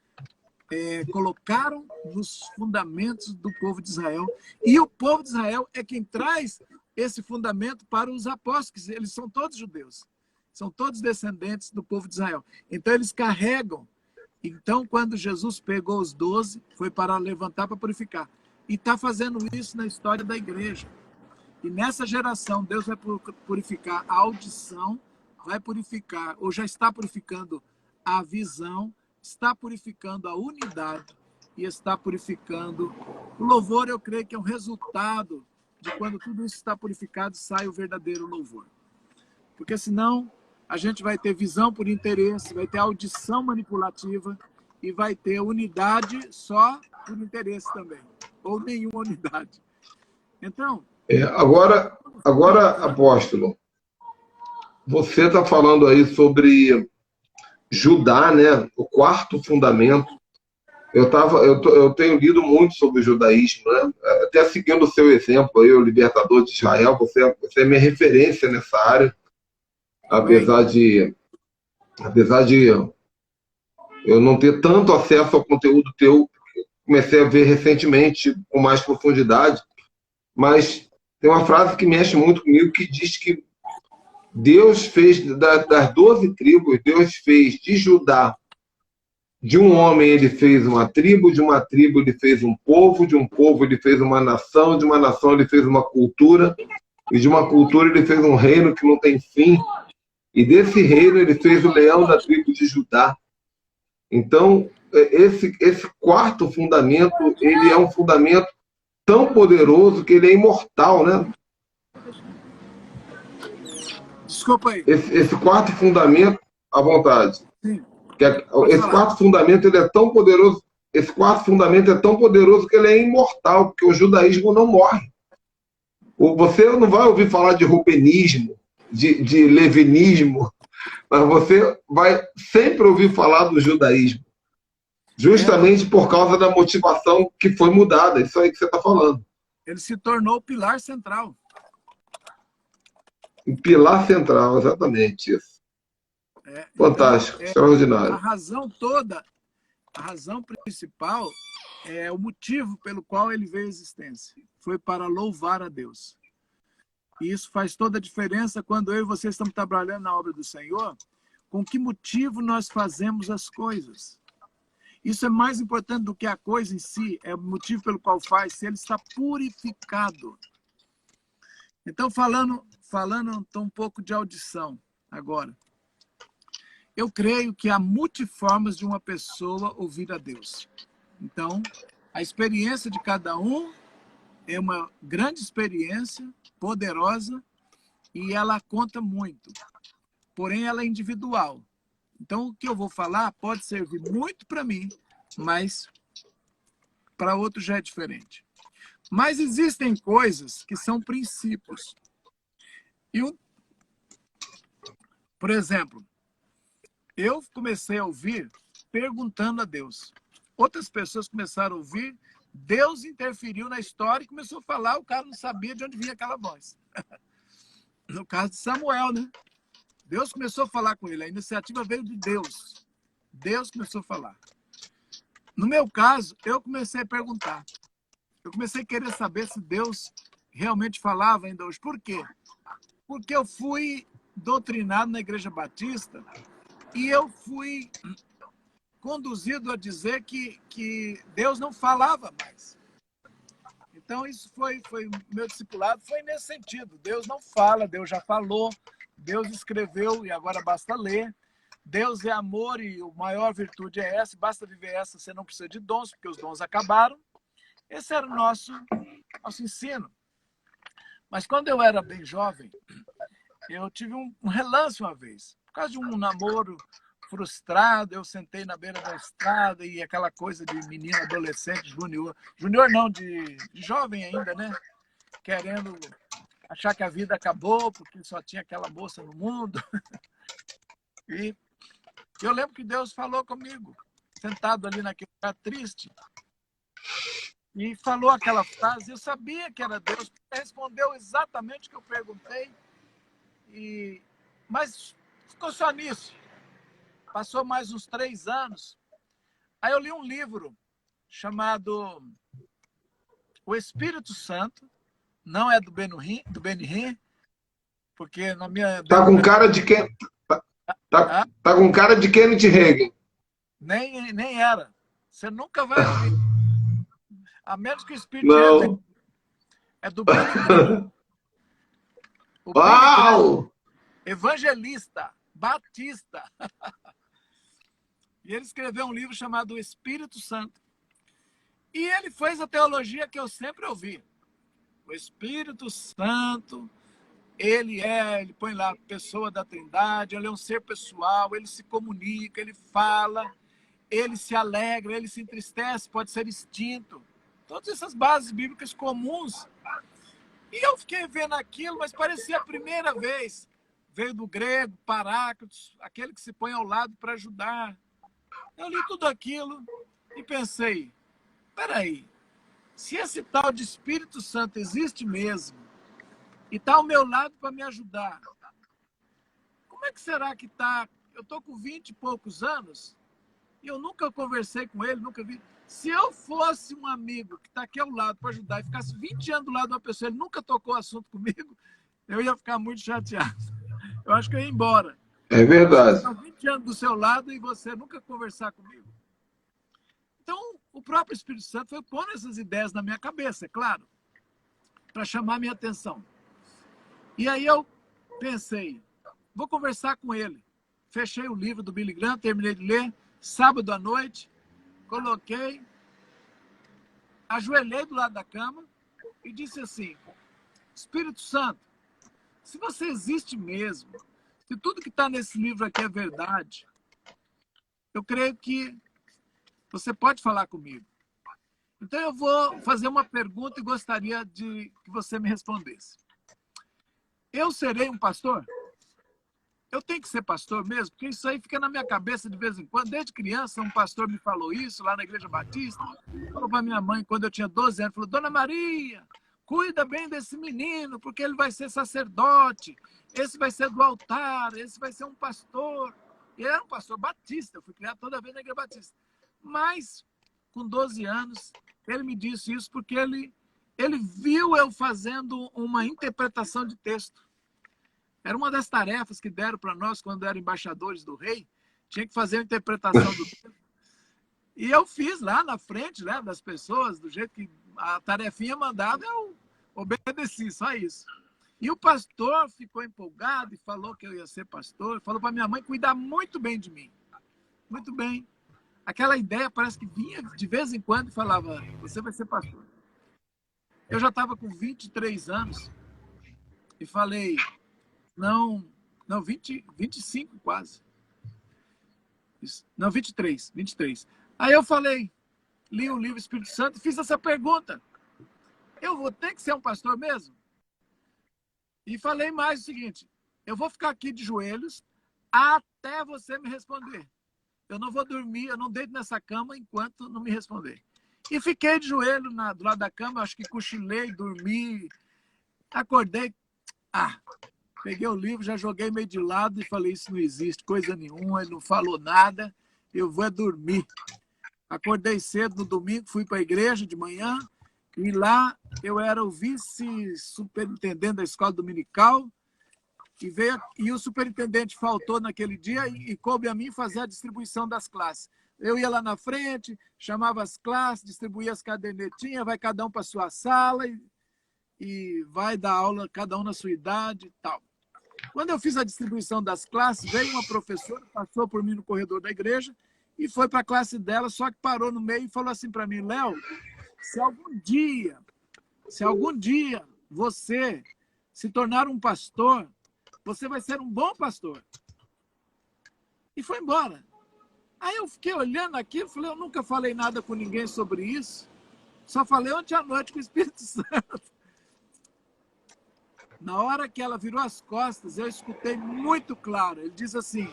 colocaram nos fundamentos do povo de Israel. E o povo de Israel é quem traz esse fundamento para os apóstolos. Eles são todos judeus. São todos descendentes do povo de Israel. Então, eles carregam. Então, quando Jesus pegou os 12, foi para levantar, para purificar. E está fazendo isso na história da igreja. E nessa geração, Deus vai purificar a audição, vai purificar, ou já está purificando a visão, está purificando a unidade e está purificando o louvor. Eu creio que é um resultado de quando tudo isso está purificado, sai o verdadeiro louvor. Porque senão a gente vai ter visão por interesse, vai ter audição manipulativa e vai ter unidade só por interesse também, ou nenhuma unidade. Então... Agora, apóstolo, você está falando aí sobre Judá, né? O 4º fundamento. Eu tenho lido muito sobre o judaísmo, né? Até seguindo o seu exemplo aí, o libertador de Israel, você é minha referência nessa área. Apesar de eu não ter tanto acesso ao conteúdo teu, comecei a ver recentemente com mais profundidade, mas tem uma frase que mexe muito comigo, que diz que Deus fez das 12 tribos, Deus fez de Judá, de um homem ele fez uma tribo, de uma tribo ele fez um povo, de um povo ele fez uma nação, de uma nação ele fez uma cultura, e de uma cultura ele fez um reino que não tem fim. E desse reino ele fez o leão da tribo de Judá. Então, esse 4º fundamento, ele é um fundamento tão poderoso que ele é imortal, né? Desculpa aí. Esse quarto fundamento, à vontade. Sim, Esse falar. quarto fundamento ele é tão poderoso. Esse quarto fundamento é tão poderoso que ele é imortal, porque o judaísmo não morre. Você não vai ouvir falar de rubenismo, de levinismo, mas você vai sempre ouvir falar do judaísmo. Justamente por causa da motivação que foi mudada. Isso aí que você está falando. Ele se tornou o pilar central. O pilar central, exatamente isso. Fantástico, Então, extraordinário. a razão principal é o motivo pelo qual ele veio à existência. Foi para louvar a Deus. E isso faz toda a diferença quando eu e você estamos trabalhando na obra do Senhor, com que motivo nós fazemos as coisas. Isso é mais importante do que a coisa em si, é o motivo pelo qual faz, se ele está purificado. Então, falando então, um pouco de audição agora. Eu creio que há multiformas de uma pessoa ouvir a Deus. Então, a experiência de cada um é uma grande experiência, poderosa, e ela conta muito. Porém, ela é individual. Então, o que eu vou falar pode servir muito para mim, mas para outro já é diferente. Mas existem coisas que são princípios. Por exemplo, eu comecei a ouvir perguntando a Deus. Outras pessoas começaram a ouvir, Deus interferiu na história e começou a falar, o cara não sabia de onde vinha aquela voz. No caso de Samuel, né? Deus começou a falar com ele, a iniciativa veio de Deus. Deus começou a falar. No meu caso, eu comecei a perguntar. Eu comecei a querer saber se Deus realmente falava ainda hoje. Por quê? Porque eu fui doutrinado na Igreja Batista e eu fui conduzido a dizer que Deus não falava mais. Então, isso foi meu discipulado, foi nesse sentido. Deus não fala, Deus já falou, Deus escreveu e agora basta ler. Deus é amor e a maior virtude é essa, basta viver essa, você não precisa de dons, porque os dons acabaram. Esse era o nosso ensino. Mas quando eu era bem jovem, eu tive um relance uma vez. Por causa de um namoro frustrado, eu sentei na beira da estrada e aquela coisa de menino, adolescente, júnior não, de jovem ainda, né? Querendo achar que a vida acabou porque só tinha aquela moça no mundo. E eu lembro que Deus falou comigo, sentado ali naquele lugar triste, e falou aquela frase. Eu sabia que era Deus, porque respondeu exatamente o que eu perguntei, mas ficou só nisso. Passou mais uns 3 anos. Aí eu li um livro chamado O Espírito Santo. Não é do Benihim, porque na minha... Tá com cara de quem? Tá com cara de Kenneth Hagin. Nem era. Você nunca vai ouvir. A menos que o Espírito não. É do Benihim. Uau! Evangelista, batista. E ele escreveu um livro chamado O Espírito Santo. E ele fez a teologia que eu sempre ouvi. O Espírito Santo, ele põe lá, pessoa da Trindade, ele é um ser pessoal, ele se comunica, ele fala, ele se alegra, ele se entristece, pode ser extinto. Todas essas bases bíblicas comuns. E eu fiquei vendo aquilo, mas parecia a primeira vez. Veio do grego, paráclitos, aquele que se põe ao lado para ajudar. Eu li tudo aquilo e pensei, peraí, se esse tal de Espírito Santo existe mesmo e está ao meu lado para me ajudar, como é que será que está? Eu estou com 20 e poucos anos e eu nunca conversei com ele, nunca vi. Se eu fosse um amigo que está aqui ao lado para ajudar e ficasse 20 anos do lado de uma pessoa, ele nunca tocou assunto comigo, eu ia ficar muito chateado. Eu acho que eu ia embora. É verdade. Eu estou 20 anos do seu lado e você nunca conversar comigo. Então, o próprio Espírito Santo foi pondo essas ideias na minha cabeça, é claro, para chamar minha atenção. E aí eu pensei, vou conversar com ele. Fechei o livro do Billy Graham, terminei de ler, sábado à noite, coloquei, ajoelhei do lado da cama e disse assim, Espírito Santo, se você existe mesmo, se tudo que está nesse livro aqui é verdade, eu creio que você pode falar comigo. Então eu vou fazer uma pergunta e gostaria de que você me respondesse. Eu serei um pastor? Eu tenho que ser pastor mesmo? Porque isso aí fica na minha cabeça de vez em quando. Desde criança, um pastor me falou isso lá na Igreja Batista. Falou para minha mãe, quando eu tinha 12 anos, falou, Dona Maria, cuida bem desse menino, porque ele vai ser sacerdote, esse vai ser do altar, esse vai ser um pastor. Ele era um pastor batista, eu fui criado toda vez na Igreja Batista. Mas, com 12 anos, ele me disse isso porque ele viu eu fazendo uma interpretação de texto. Era uma das tarefas que deram para nós quando eram embaixadores do rei. Tinha que fazer a interpretação do texto. E eu fiz lá na frente, né, das pessoas, do jeito que a tarefinha mandava, eu obedeci, só isso. E o pastor ficou empolgado e falou que eu ia ser pastor. Falou para minha mãe cuidar muito bem de mim. Muito bem. Aquela ideia parece que vinha de vez em quando e falava, você vai ser pastor. Eu já estava com 23 anos e falei, não, 25 quase. Não, 23. Aí eu falei, li o livro Espírito Santo e fiz essa pergunta. Eu vou ter que ser um pastor mesmo? E falei mais o seguinte, eu vou ficar aqui de joelhos até você me responder. Eu não vou dormir, eu não deito nessa cama enquanto não me responder. E fiquei de joelho do lado da cama, acho que cochilei, dormi, acordei. Peguei o livro, já joguei meio de lado e falei, isso não existe, coisa nenhuma, ele não falou nada, eu vou dormir. Acordei cedo no domingo, fui para a igreja de manhã, e lá eu era o vice-superintendente da escola dominical, e o superintendente faltou naquele dia e coube a mim fazer a distribuição das classes. Eu ia lá na frente, chamava as classes, distribuía as cadernetinhas, vai cada um para a sua sala e vai dar aula, cada um na sua idade e tal. Quando eu fiz a distribuição das classes, veio uma professora, passou por mim no corredor da igreja e foi para a classe dela, só que parou no meio e falou assim para mim, Léo, se algum dia você se tornar um pastor, você vai ser um bom pastor. E foi embora. Aí eu fiquei olhando aquilo e falei, eu nunca falei nada com ninguém sobre isso, só falei ontem à noite com o Espírito Santo. Na hora que ela virou as costas, eu escutei muito claro. Ele diz assim,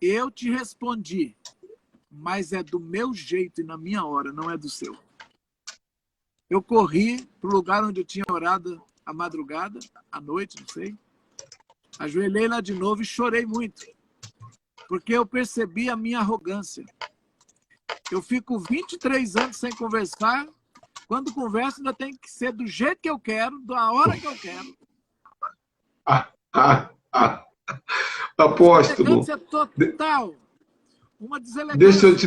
eu te respondi, mas é do meu jeito e na minha hora, não é do seu. Eu corri para o lugar onde eu tinha orado à madrugada, à noite, não sei. Ajoelhei lá de novo e chorei muito, porque eu percebi a minha arrogância. Eu fico 23 anos sem conversar. Quando converso, ainda tem que ser do jeito que eu quero, da hora que eu quero. Apóstolo, É total. Uma deselegância. Deixa eu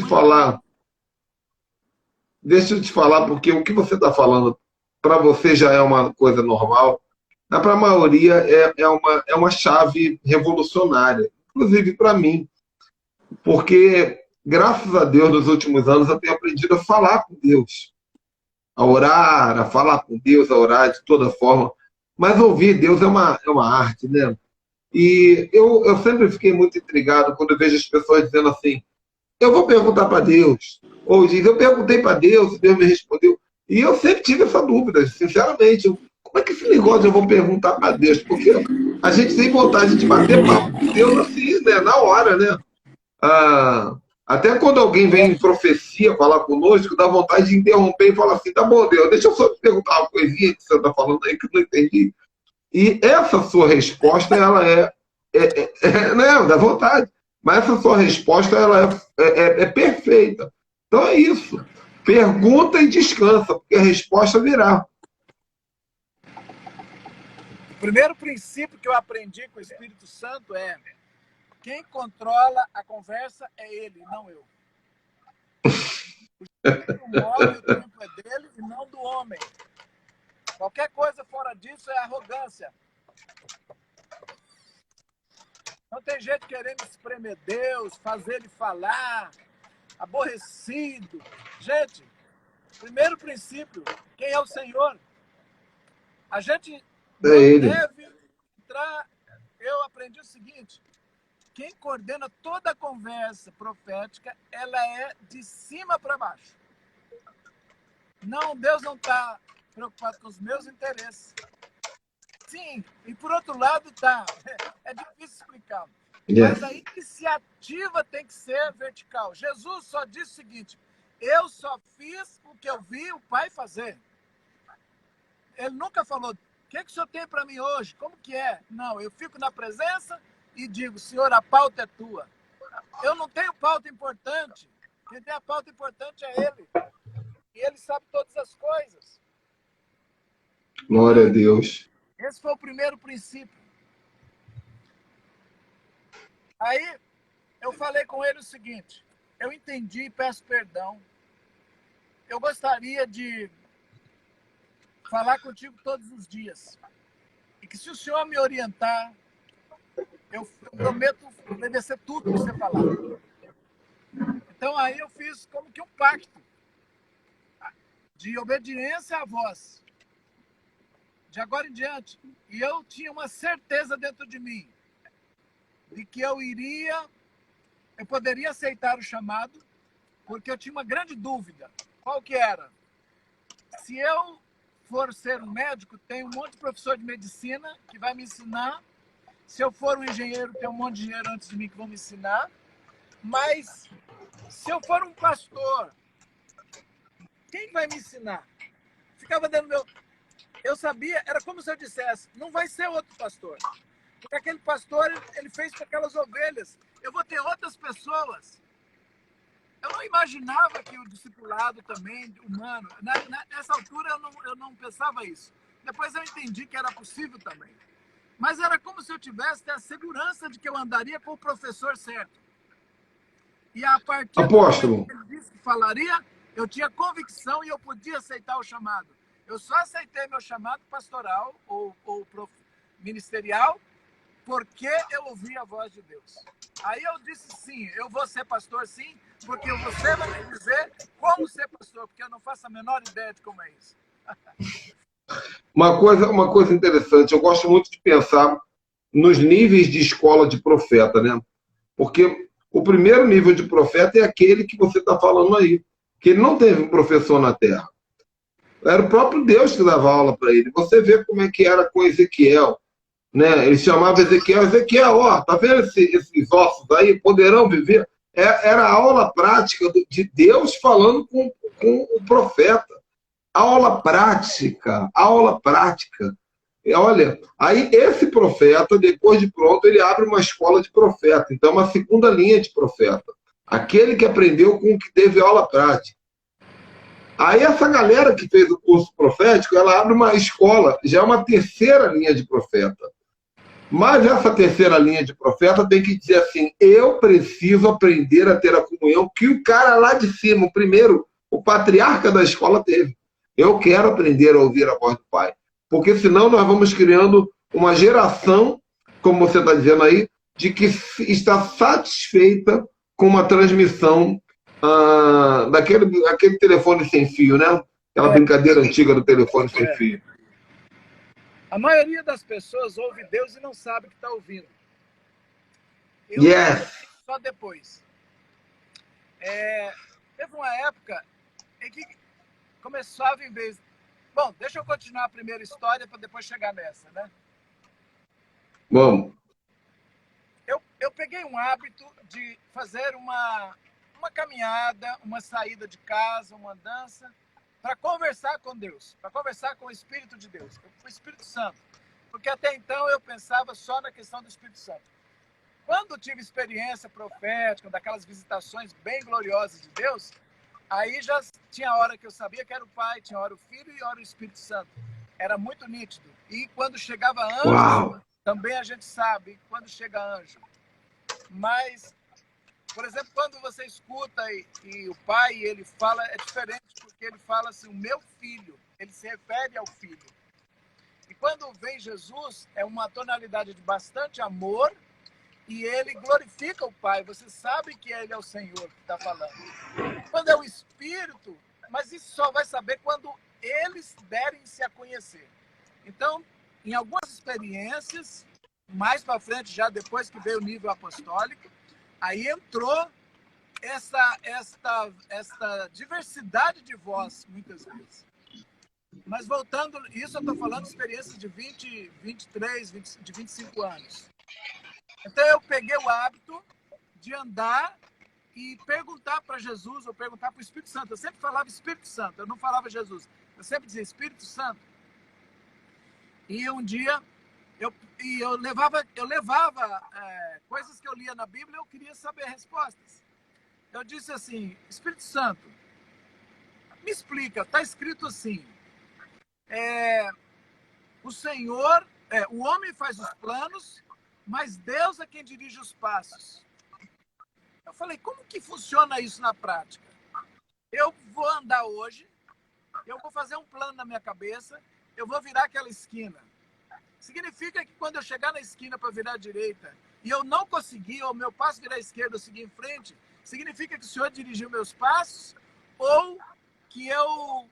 te falar, porque o que você está falando, para você já é uma coisa normal, mas para a maioria é uma chave revolucionária, inclusive para mim, porque, graças a Deus, nos últimos anos, eu tenho aprendido a falar com Deus. A orar, a falar com Deus, a orar de toda forma. Mas ouvir Deus é uma arte, né? E eu sempre fiquei muito intrigado quando eu vejo as pessoas dizendo assim, eu vou perguntar para Deus. Ou diz, eu perguntei para Deus, Deus me respondeu. E eu sempre tive essa dúvida, sinceramente. Como é que esse negócio eu vou perguntar para Deus? Porque a gente tem vontade de bater papo com Deus assim, né? Na hora, né? Até quando alguém vem em profecia falar conosco, dá vontade de interromper e falar assim, tá bom, Deus, deixa eu só te perguntar uma coisinha que você está falando aí que eu não entendi. E essa sua resposta, ela não, dá vontade, mas essa sua resposta, ela é perfeita. Então é isso. Pergunta e descansa, porque a resposta virá. O primeiro princípio que eu aprendi com o Espírito Santo é quem controla a conversa é ele, não eu. O tempo é dele e não do homem. Qualquer coisa fora disso é arrogância. Não tem gente querendo espremer Deus, fazer ele falar, aborrecido. Gente, primeiro princípio, quem é o Senhor? A gente É ele. Deve entrar. Eu aprendi o seguinte: quem coordena toda a conversa profética, ela é de cima para baixo. Não, Deus não está preocupado com os meus interesses. Sim, e por outro lado tá. É difícil explicar. Mas a iniciativa tem que ser vertical. Jesus só disse o seguinte: eu só fiz o que eu vi o Pai fazer. Ele nunca falou: o que o senhor tem para mim hoje? Como que é? Não, eu fico na presença e digo: Senhor, a pauta é tua. Eu não tenho pauta importante. Quem tem a pauta importante é Ele. E Ele sabe todas as coisas. Glória a Deus. Esse foi o primeiro princípio. Aí eu falei com ele o seguinte: eu entendi e peço perdão. Eu gostaria de falar contigo todos os dias. E que se o senhor me orientar, eu prometo obedecer tudo que você falar. Então aí eu fiz como que um pacto de obediência à voz. De agora em diante. E eu tinha uma certeza dentro de mim de que eu poderia aceitar o chamado, porque eu tinha uma grande dúvida. Qual que era? Se eu for ser um médico, tem um monte de professor de medicina que vai me ensinar. Se eu for um engenheiro, tem um monte de engenheiro antes de mim que vão me ensinar. Mas se eu for um pastor, quem vai me ensinar? Ficava dando meu... Eu sabia, era como se eu dissesse: não vai ser outro pastor. Porque aquele pastor, ele fez para aquelas ovelhas. Eu vou ter outras pessoas. Eu não imaginava que o discipulado também, humano... Nessa altura eu não pensava isso. Depois eu entendi que era possível também. Mas era como se eu tivesse a segurança de que eu andaria com o professor certo. E a partir Apóstolo, do momento que ele disse que falaria, eu tinha convicção e eu podia aceitar o chamado. Eu só aceitei meu chamado pastoral ou ministerial porque eu ouvi a voz de Deus. Aí eu disse: sim, eu vou ser pastor, sim, porque você vai me dizer como ser pastor, porque eu não faço a menor ideia de como é isso. uma coisa interessante, eu gosto muito de pensar nos níveis de escola de profeta, né? Porque o primeiro nível de profeta é aquele que você está falando aí, que ele não teve um professor na terra. Era o próprio Deus que dava aula para ele. Você vê como é que era com Ezequiel, né? Ele chamava Ezequiel, ó, tá vendo esses ossos aí, poderão viver? Era a aula prática de Deus falando com o profeta. Aula prática, aula prática. E olha, aí esse profeta, depois de pronto, ele abre uma escola de profeta. Então, uma segunda linha de profeta. Aquele que aprendeu com o que teve aula prática. Aí essa galera que fez o curso profético, ela abre uma escola, já é uma terceira linha de profeta. Mas essa terceira linha de profeta tem que dizer assim: eu preciso aprender a ter a comunhão que o cara lá de cima, o primeiro, o patriarca da escola teve. Eu quero aprender a ouvir a voz do Pai. Porque senão nós vamos criando uma geração, como você está dizendo aí, de que está satisfeita com uma transmissão daquele telefone sem fio, né? Aquela brincadeira antiga do telefone sem fio. A maioria das pessoas ouve Deus e não sabe que está ouvindo. Eu só depois. Teve uma época em que começava em vez... Bom, deixa eu continuar a primeira história para depois chegar nessa, né? Vamos. Eu peguei um hábito de fazer uma caminhada, uma saída de casa, uma dança, para conversar com Deus, para conversar com o Espírito de Deus, com o Espírito Santo. Porque até então eu pensava só na questão do Espírito Santo. Quando tive experiência profética, daquelas visitações bem gloriosas de Deus, aí já tinha hora que eu sabia que era o Pai, tinha hora o Filho e hora o Espírito Santo. Era muito nítido. E quando chegava anjo, também a gente sabe quando chega anjo. Mas, por exemplo, quando você escuta e o Pai, ele fala, é diferente, porque ele fala assim: o meu filho, ele se refere ao filho. E quando vem Jesus, é uma tonalidade de bastante amor, e ele glorifica o Pai. Você sabe que ele é o Senhor que está falando. Quando é o Espírito, mas isso só vai saber quando eles derem-se a conhecer. Então, em algumas experiências, mais para frente, já depois que veio o nível apostólico, aí entrou esta diversidade de voz, muitas vezes. Mas voltando, isso eu estou falando de experiências de 20, 23, 20, de 25 anos. Então eu peguei o hábito de andar e perguntar para Jesus, ou perguntar para o Espírito Santo. Eu sempre falava Espírito Santo, eu não falava Jesus. Eu sempre dizia Espírito Santo. E um dia eu levava coisas que eu lia na Bíblia, eu queria saber respostas. Eu disse assim, Espírito Santo, me explica, está escrito assim, o Senhor, o homem faz os planos, mas Deus é quem dirige os passos. Eu falei, como que funciona isso na prática? Eu vou andar hoje, eu vou fazer um plano na minha cabeça, eu vou virar aquela esquina. Significa que quando eu chegar na esquina para virar à direita e eu não conseguir, ou meu passo virar à esquerda, eu seguir em frente, significa que o Senhor dirigiu meus passos, ou que eu...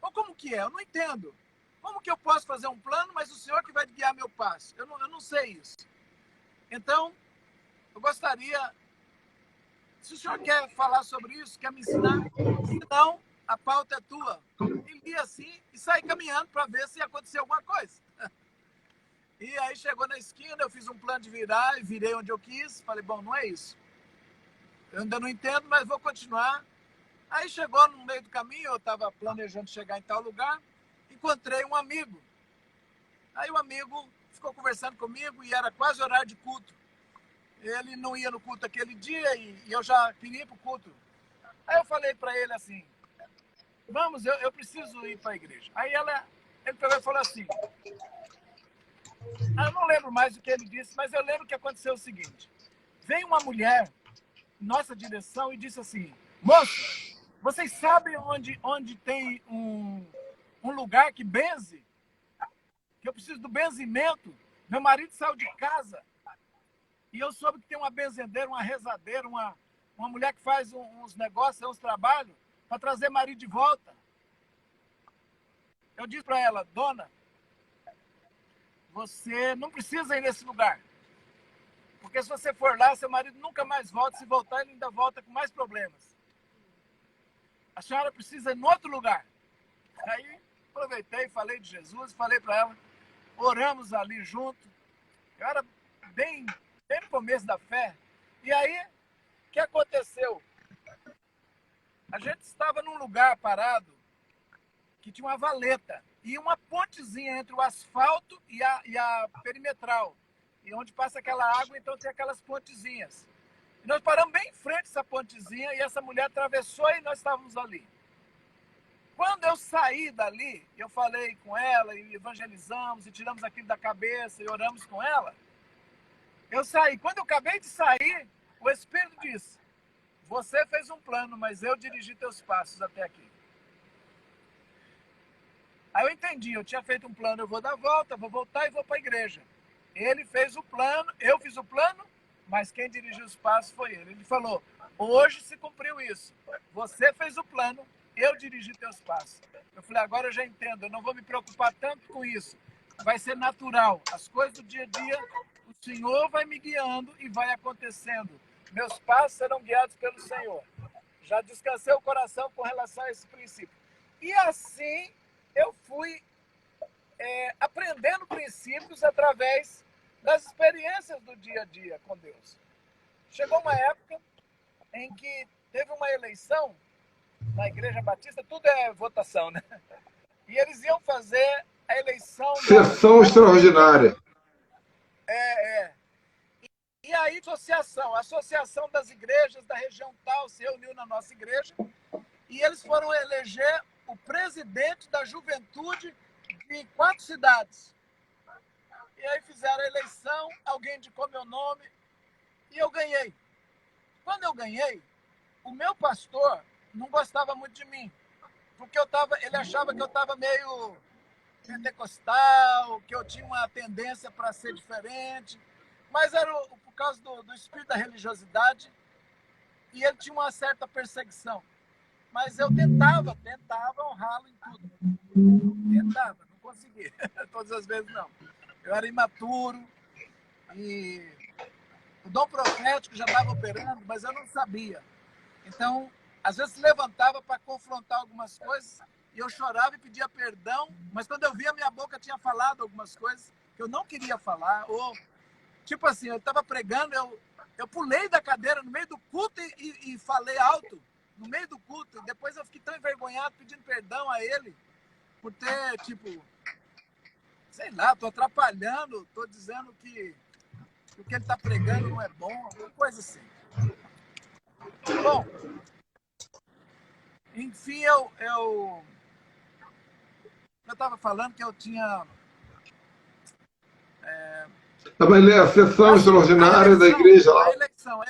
Ou como que é? Eu não entendo. Como que eu posso fazer um plano, mas o Senhor que vai guiar meu passo? Eu não sei isso. Então, eu gostaria... Se o senhor quer falar sobre isso, quer me ensinar, senão a pauta é tua. E li assim e saí caminhando para ver se ia acontecer alguma coisa. E aí chegou na esquina, eu fiz um plano de virar e virei onde eu quis. Falei, bom, não é isso. Eu ainda não entendo, mas vou continuar. Aí chegou no meio do caminho, eu estava planejando chegar em tal lugar, encontrei um amigo. Aí o amigo ficou conversando comigo e era quase horário de culto. Ele não ia no culto aquele dia e eu já queria ir para o culto. Aí eu falei para ele assim, vamos, eu preciso ir para a igreja. Aí ele pegou e falou assim, eu não lembro mais o que ele disse, mas eu lembro que aconteceu o seguinte. Veio uma mulher em nossa direção e disse assim, moço, vocês sabem onde tem um lugar que benze? Que eu preciso do benzimento? Meu marido saiu de casa. E eu soube que tem uma benzedeira, uma rezadeira, uma mulher que faz uns negócios, uns trabalhos, para trazer marido de volta. Eu disse para ela, dona, você não precisa ir nesse lugar. Porque se você for lá, seu marido nunca mais volta. Se voltar, ele ainda volta com mais problemas. A senhora precisa ir em outro lugar. Aí, aproveitei, falei de Jesus, falei para ela, oramos ali junto. Eu era bem no começo da fé. E aí, o que aconteceu? A gente estava num lugar parado que tinha uma valeta e uma pontezinha entre o asfalto e a perimetral. E onde passa aquela água, então tem aquelas pontezinhas. E nós paramos bem em frente dessa pontezinha e essa mulher atravessou e nós estávamos ali. Quando eu saí dali, eu falei com ela e evangelizamos e tiramos aquilo da cabeça e oramos com ela. Eu saí. Quando eu acabei de sair, o Espírito disse, você fez um plano, mas eu dirigi teus passos até aqui. Aí eu entendi, eu tinha feito um plano, eu vou dar a volta, vou voltar e vou para a igreja. Ele fez o plano, eu fiz o plano, mas quem dirigiu os passos foi ele. Ele falou, hoje se cumpriu isso. Você fez o plano, eu dirigi teus passos. Eu falei, agora eu já entendo, eu não vou me preocupar tanto com isso. Vai ser natural. As coisas do dia a dia, o Senhor vai me guiando e vai acontecendo. Meus passos serão guiados pelo Senhor. Já descansei o coração com relação a esse princípio. E assim eu fui aprendendo princípios através das experiências do dia a dia com Deus. Chegou uma época em que teve uma eleição na Igreja Batista, tudo é votação, né? E eles iam fazer a eleição... Sessão extraordinária. E aí, a Associação das Igrejas da região tal se reuniu na nossa igreja e eles foram eleger o presidente da juventude de 4 cidades. E aí fizeram a eleição, alguém indicou meu nome e eu ganhei. Quando eu ganhei, o meu pastor não gostava muito de mim, porque ele achava que eu estava meio pentecostal, que eu tinha uma tendência para ser diferente, mas era por causa do espírito da religiosidade e ele tinha uma certa perseguição. Mas eu tentava honrá-lo em tudo. Tentava, não consegui. Todas as vezes não. Eu era imaturo e o dom profético já estava operando, mas eu não sabia. Então, às vezes levantava para confrontar algumas coisas e eu chorava e pedia perdão, mas quando eu via, minha boca tinha falado algumas coisas que eu não queria falar. Ou, tipo assim, eu estava pregando, eu pulei da cadeira no meio do culto e falei alto, no meio do culto. E depois eu fiquei tão envergonhado pedindo perdão a ele por ter, tipo, sei lá, estou atrapalhando, estou dizendo que o que ele está pregando não é bom, alguma coisa assim. Bom, enfim, eu estava falando que eu tinha... Estava a sessão extraordinária da igreja lá. A eleição.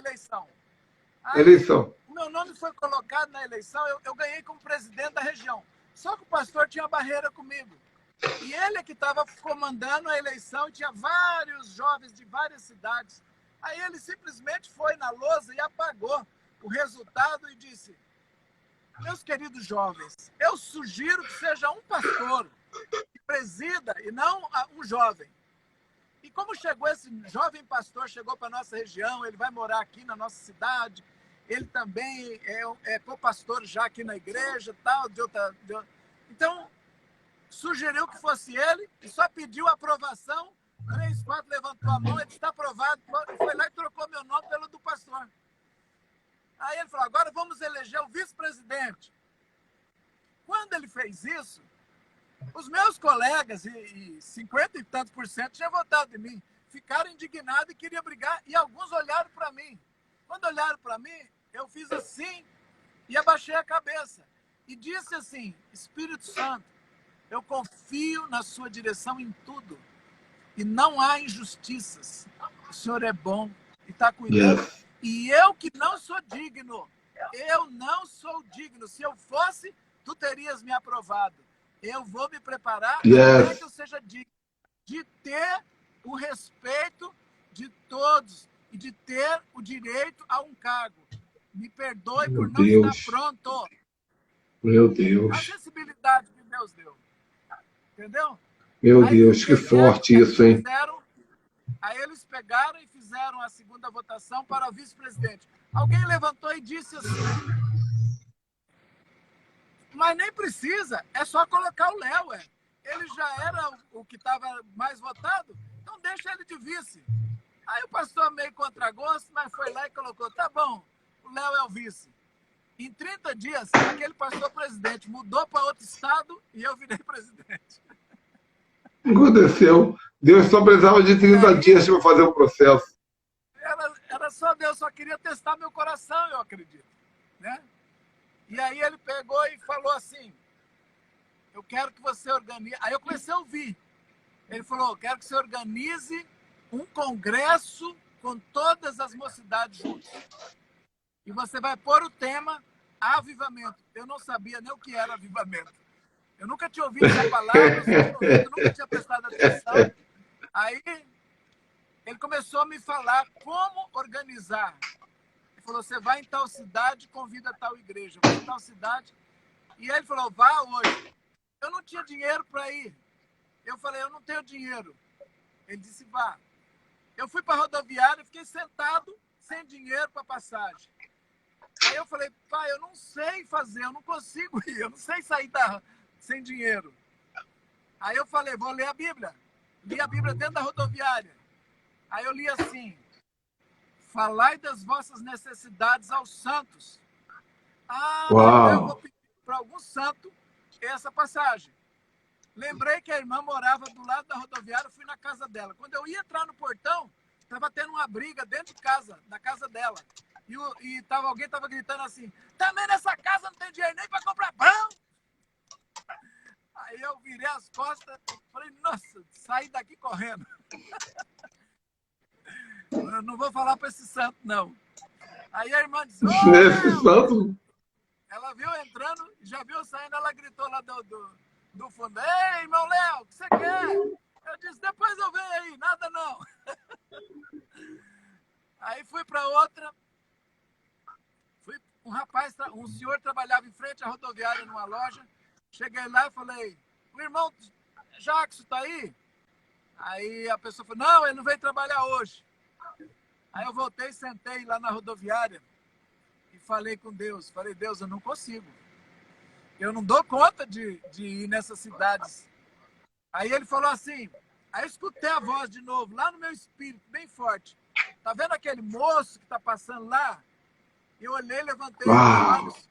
Aí, Eleição. o meu nome foi colocado na eleição, eu ganhei como presidente da região. Só que o pastor tinha barreira comigo. E ele é que estava comandando a eleição e tinha vários jovens de várias cidades. Aí ele simplesmente foi na lousa e apagou o resultado e disse: meus queridos jovens, eu sugiro que seja um pastor que presida e não um jovem. E como chegou esse jovem pastor, chegou para a nossa região, ele vai morar aqui na nossa cidade, ele também é co-pastor já aqui na igreja, tal, então sugeriu que fosse ele e só pediu aprovação. 3, 4 levantou a mão, ele está aprovado, foi lá e trocou meu nome pelo do pastor. Aí ele falou: agora vamos eleger o vice-presidente. Quando ele fez isso, os meus colegas, e 50 e tantos % tinham votado em mim, ficaram indignados e queriam brigar, e alguns olharam para mim. Quando olharam para mim, eu fiz assim e abaixei a cabeça. E disse assim: Espírito Santo, eu confio na sua direção em tudo. E não há injustiças. O Senhor é bom e está cuidando. Yes. E eu que não sou digno, Se eu fosse, tu terias me aprovado. Eu vou me preparar até que eu seja digno de ter o respeito de todos e de ter o direito a um cargo. Me perdoe por não estar pronto. Meu Deus. A sensibilidade que Deus deu. Entendeu? Meu Deus, que forte isso, hein? Aí eles pegaram e fizeram a segunda votação para o vice-presidente. Alguém levantou e disse assim: mas nem precisa, é só colocar o Léo. Ele já era o que estava mais votado, então deixa ele de vice. Aí o pastor, meio contra gosto, mas foi lá e colocou: tá bom, o Léo é o vice. Em 30 dias, aquele pastor presidente mudou para outro estado e eu virei presidente. Aconteceu. Deus só precisava de 30 dias para fazer o processo. Era só Deus, só queria testar meu coração, eu acredito. Né? E aí ele pegou e falou assim: eu quero que você organize... Aí eu comecei a ouvir. Ele falou: eu quero que você organize um congresso com todas as mocidades juntas. E você vai pôr o tema avivamento. Eu não sabia nem o que era avivamento. Eu nunca tinha ouvido essa palavra, eu nunca tinha prestado atenção. Aí ele começou a me falar como organizar. Ele falou: você vai em tal cidade, convida tal igreja. Vai em tal cidade. E aí ele falou: vá hoje. Eu não tinha dinheiro para ir. Eu falei: eu não tenho dinheiro. Ele disse: vá. Eu fui para a rodoviária, fiquei sentado, sem dinheiro para passagem. Aí eu falei: pai, eu não sei fazer, eu não consigo ir, eu não sei sair sem dinheiro. Aí eu falei: vou ler a Bíblia. Li a Bíblia dentro da rodoviária. Aí eu li assim: falai das vossas necessidades aos santos. Então eu vou pedir para algum santo essa passagem. Lembrei que a irmã morava do lado da rodoviária, fui na casa dela. Quando eu ia entrar no portão, estava tendo uma briga dentro de casa, na casa dela. E alguém estava gritando assim: também nessa casa não tem dinheiro nem para comprar pão. Aí eu virei as costas, falei: nossa, saí daqui correndo. Eu não vou falar para esse santo, não. Aí a irmã disse: esse santo? Ela viu entrando, já viu saindo, ela gritou lá do fundo: ei, irmão Léo, o que você quer? Eu disse: depois eu venho aí, nada não. Aí fui para outra. Um senhor trabalhava em frente à rodoviária numa loja. Cheguei lá e falei: o irmão Jackson, tá aí? Aí a pessoa falou, não, ele não veio trabalhar hoje. Aí eu voltei, sentei lá na rodoviária e falei com Deus. Falei, Deus, eu não consigo. Eu não dou conta de ir nessas cidades. Aí ele falou assim, aí eu escutei a voz de novo, lá no meu espírito, bem forte. Tá vendo aquele moço que tá passando lá? Eu olhei, levantei os olhos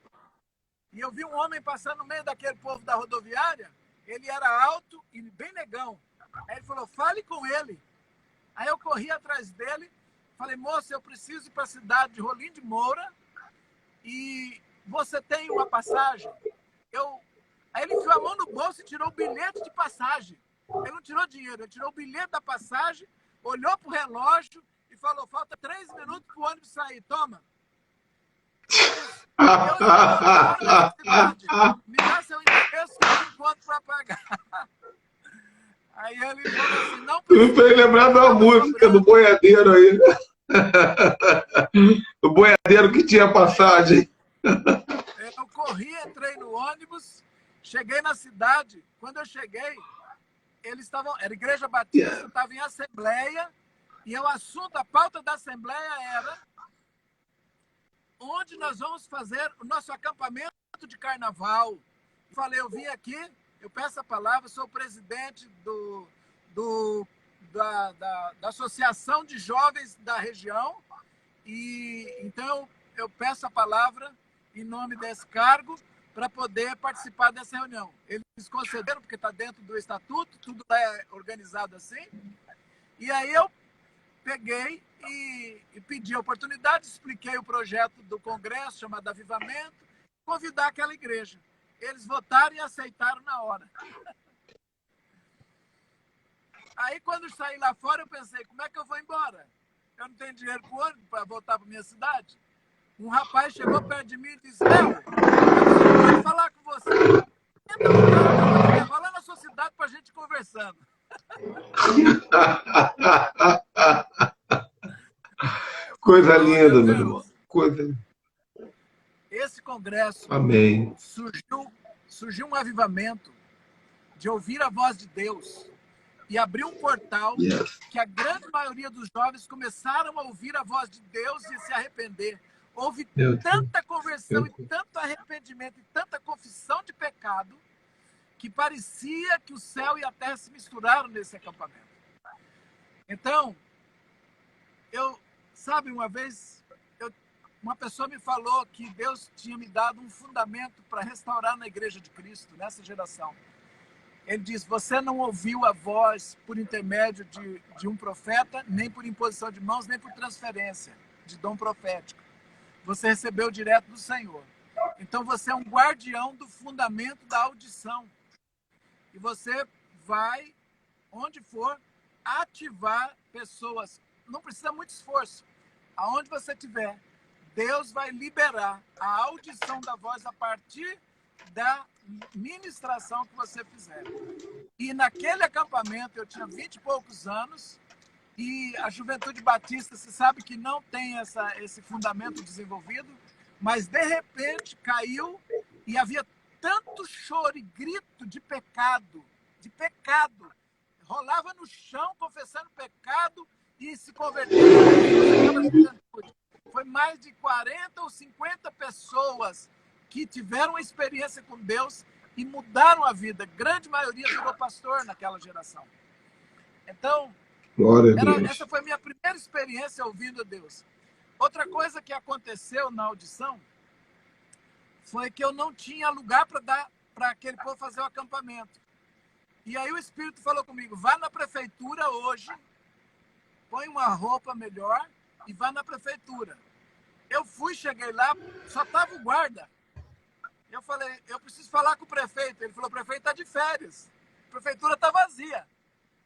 e eu vi um homem passando no meio daquele povo da rodoviária. Ele era alto e bem negão. Aí ele falou, fale com ele. Aí eu corri atrás dele, falei, moço, eu preciso ir para a cidade de Rolim de Moura e você tem uma passagem? Aí ele enfiou a mão no bolso e tirou o bilhete de passagem. Ele não tirou dinheiro, ele tirou o bilhete da passagem, olhou para o relógio e falou, falta 3 minutos para o ônibus sair, toma. Me dá seu endereço que eu encontro para pagar. Aí ele falou assim, não precisa. Me fez lembrar da música do boiadeiro aí. O boiadeiro que tinha passagem. Eu corri, entrei no ônibus, cheguei na cidade. Quando eu cheguei, eles estavam, era Igreja Batista, estava em assembleia, e o assunto, a pauta da assembleia era onde nós vamos fazer o nosso acampamento de carnaval. Falei, eu vim aqui, eu peço a palavra, sou o presidente da Associação de Jovens da região, e então eu peço a palavra em nome desse cargo para poder participar dessa reunião. Eles concederam, porque está dentro do estatuto, tudo é organizado assim, e aí eu peguei e pedi a oportunidade, expliquei o projeto do congresso, chamado Avivamento, convidar aquela igreja. Eles votaram e aceitaram na hora. Aí, quando eu saí lá fora, eu pensei, como é que eu vou embora? Eu não tenho dinheiro para o ônibus para voltar para minha cidade. Um rapaz chegou perto de mim e disse, Léo, eu preciso falar com você. Entra no carro, eu vou te levar lá na sua cidade para a gente conversando. Coisa linda, meu irmão. Coisa... Esse congresso, amém, surgiu um avivamento de ouvir a voz de Deus e abrir um portal que a grande maioria dos jovens começaram a ouvir a voz de Deus e se arrepender. Houve tanta conversão e tanto arrependimento e tanta confissão de pecado que parecia que o céu e a terra se misturaram nesse acampamento. Então, sabe, uma vez, uma pessoa me falou que Deus tinha me dado um fundamento para restaurar na Igreja de Cristo, nessa geração. Ele diz, você não ouviu a voz por intermédio de um profeta, nem por imposição de mãos, nem por transferência de dom profético. Você recebeu direto do Senhor. Então você é um guardião do fundamento da audição. E você vai, onde for, ativar pessoas. Não precisa muito esforço. Aonde você estiver, Deus vai liberar a audição da voz a partir da ministração que você fizer. E naquele acampamento, eu tinha 20 e poucos anos, e a Juventude Batista, se sabe que não tem esse fundamento desenvolvido, mas de repente caiu e havia tanto choro e grito de pecado, rolava no chão confessando pecado e se convertendo. Foi mais de 40 ou 50 pessoas que tiveram uma experiência com Deus e mudaram a vida. A grande maioria virou pastor naquela geração. Então, essa foi a minha primeira experiência ouvindo a Deus. Outra coisa que aconteceu na audição foi que eu não tinha lugar para dar para aquele povo fazer o acampamento. E aí o Espírito falou comigo, vá na prefeitura hoje, põe uma roupa melhor e vá na prefeitura. Eu fui, cheguei lá, só estava o guarda. Eu falei, eu preciso falar com o prefeito. Ele falou, o prefeito está de férias, a prefeitura está vazia.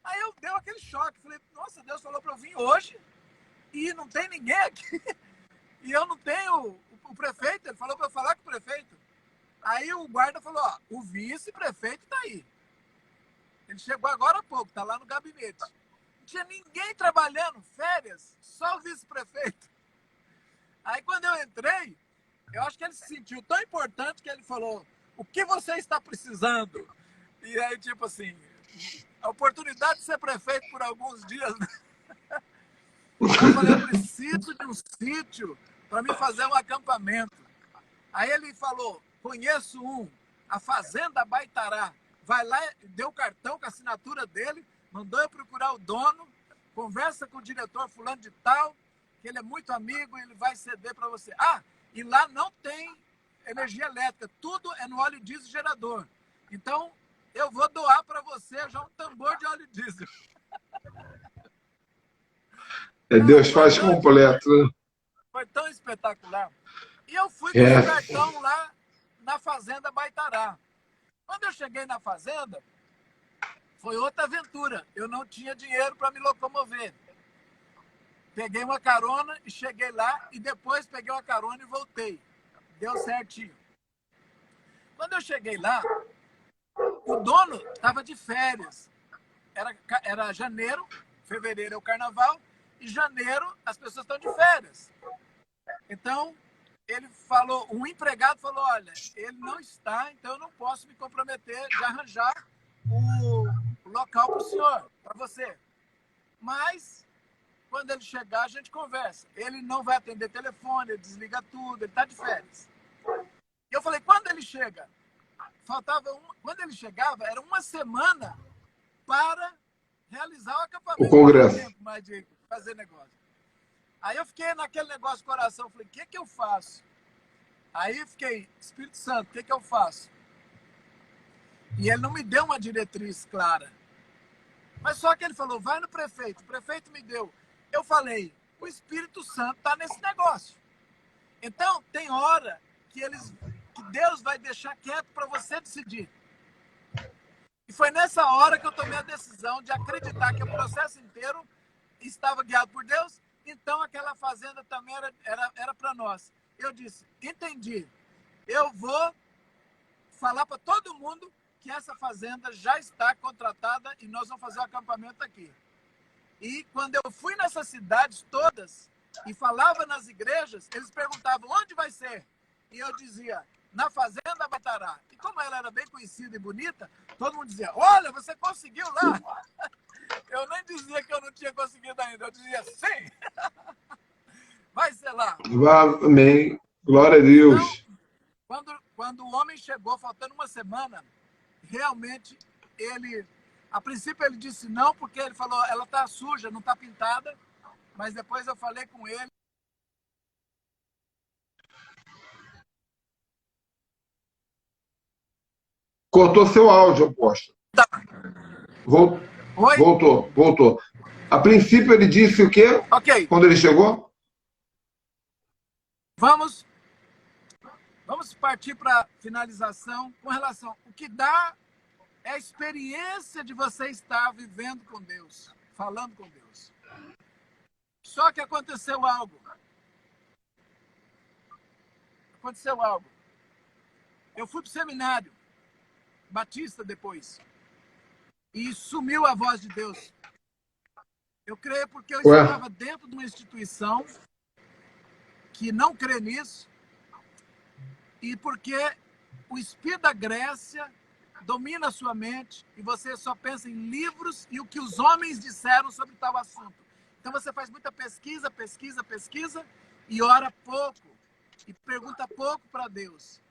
Aí eu dei aquele choque, falei, nossa, Deus falou para eu vir hoje e não tem ninguém aqui. E eu não tenho o prefeito, ele falou para eu falar com o prefeito. Aí o guarda falou, ó, o vice-prefeito está aí. Ele chegou agora há pouco, está lá no gabinete. Não tinha ninguém trabalhando, férias, só o vice-prefeito. Aí quando eu entrei, eu acho que ele se sentiu tão importante que ele falou, o que você está precisando? E aí, tipo assim, a oportunidade de ser prefeito por alguns dias. Né? Eu falei, eu preciso de um sítio para me fazer um acampamento. Aí ele falou, conheço a Fazenda Baitará. Vai lá, deu o cartão com a assinatura dele, mandou eu procurar o dono, conversa com o diretor fulano de tal, que ele é muito amigo e ele vai ceder para você. E lá não tem energia elétrica, tudo é no óleo diesel gerador. Então, eu vou doar para você já um tambor de óleo diesel. Deus faz completo. Né? Foi tão espetacular. E eu fui com o cartão lá na Fazenda Baitará. Quando eu cheguei na fazenda, foi outra aventura. Eu não tinha dinheiro para me locomover. Peguei uma carona e cheguei lá, e depois peguei uma carona e voltei. Deu certinho. Quando eu cheguei lá, o dono estava de férias. Era janeiro, fevereiro é o carnaval, e janeiro as pessoas estão de férias. Então, ele falou, um empregado falou, olha, ele não está, então eu não posso me comprometer de arranjar o local para o senhor, para você. Mas, quando ele chegar, a gente conversa. Ele não vai atender telefone, ele desliga tudo, ele está de férias. E eu falei, quando ele chega? Quando ele chegava, era uma semana para realizar o acampamento. O congresso. Tempo mais de fazer negócio. Aí eu fiquei naquele negócio do coração, falei, o que eu faço? Aí eu fiquei, Espírito Santo, o que eu faço? E ele não me deu uma diretriz clara. Mas só que ele falou, vai no prefeito. O prefeito me deu. Eu falei, o Espírito Santo está nesse negócio. Então, tem hora que Deus vai deixar quieto para você decidir. E foi nessa hora que eu tomei a decisão de acreditar que o processo inteiro estava guiado por Deus. Então, aquela fazenda também era para nós. Eu disse, entendi. Eu vou falar para todo mundo que essa fazenda já está contratada e nós vamos fazer um acampamento aqui. E quando eu fui nessas cidades todas e falava nas igrejas, eles perguntavam, onde vai ser? E eu dizia, na Fazenda Baitará. E como ela era bem conhecida e bonita, todo mundo dizia, olha, você conseguiu lá. Eu nem dizia que eu não tinha conseguido ainda, eu dizia, sim, vai ser lá. Amém, glória a Deus. Então, quando o homem chegou, faltando uma semana, realmente, a princípio ele disse não, porque ele falou, ela está suja, não está pintada, mas depois eu falei com ele. Cortou seu áudio, apóstolo. Tá. Oi? Voltou. A princípio ele disse o quê? Ok. Quando ele chegou? Vamos partir para a finalização com relação. O que dá é a experiência de você estar vivendo com Deus, falando com Deus. Só que aconteceu algo. Eu fui para o seminário batista depois. E sumiu a voz de Deus. Eu creio porque eu estava dentro de uma instituição que não crê nisso e porque o espírito da Grécia domina a sua mente e você só pensa em livros e o que os homens disseram sobre tal assunto. Então você faz muita pesquisa e ora pouco e pergunta pouco para Deus.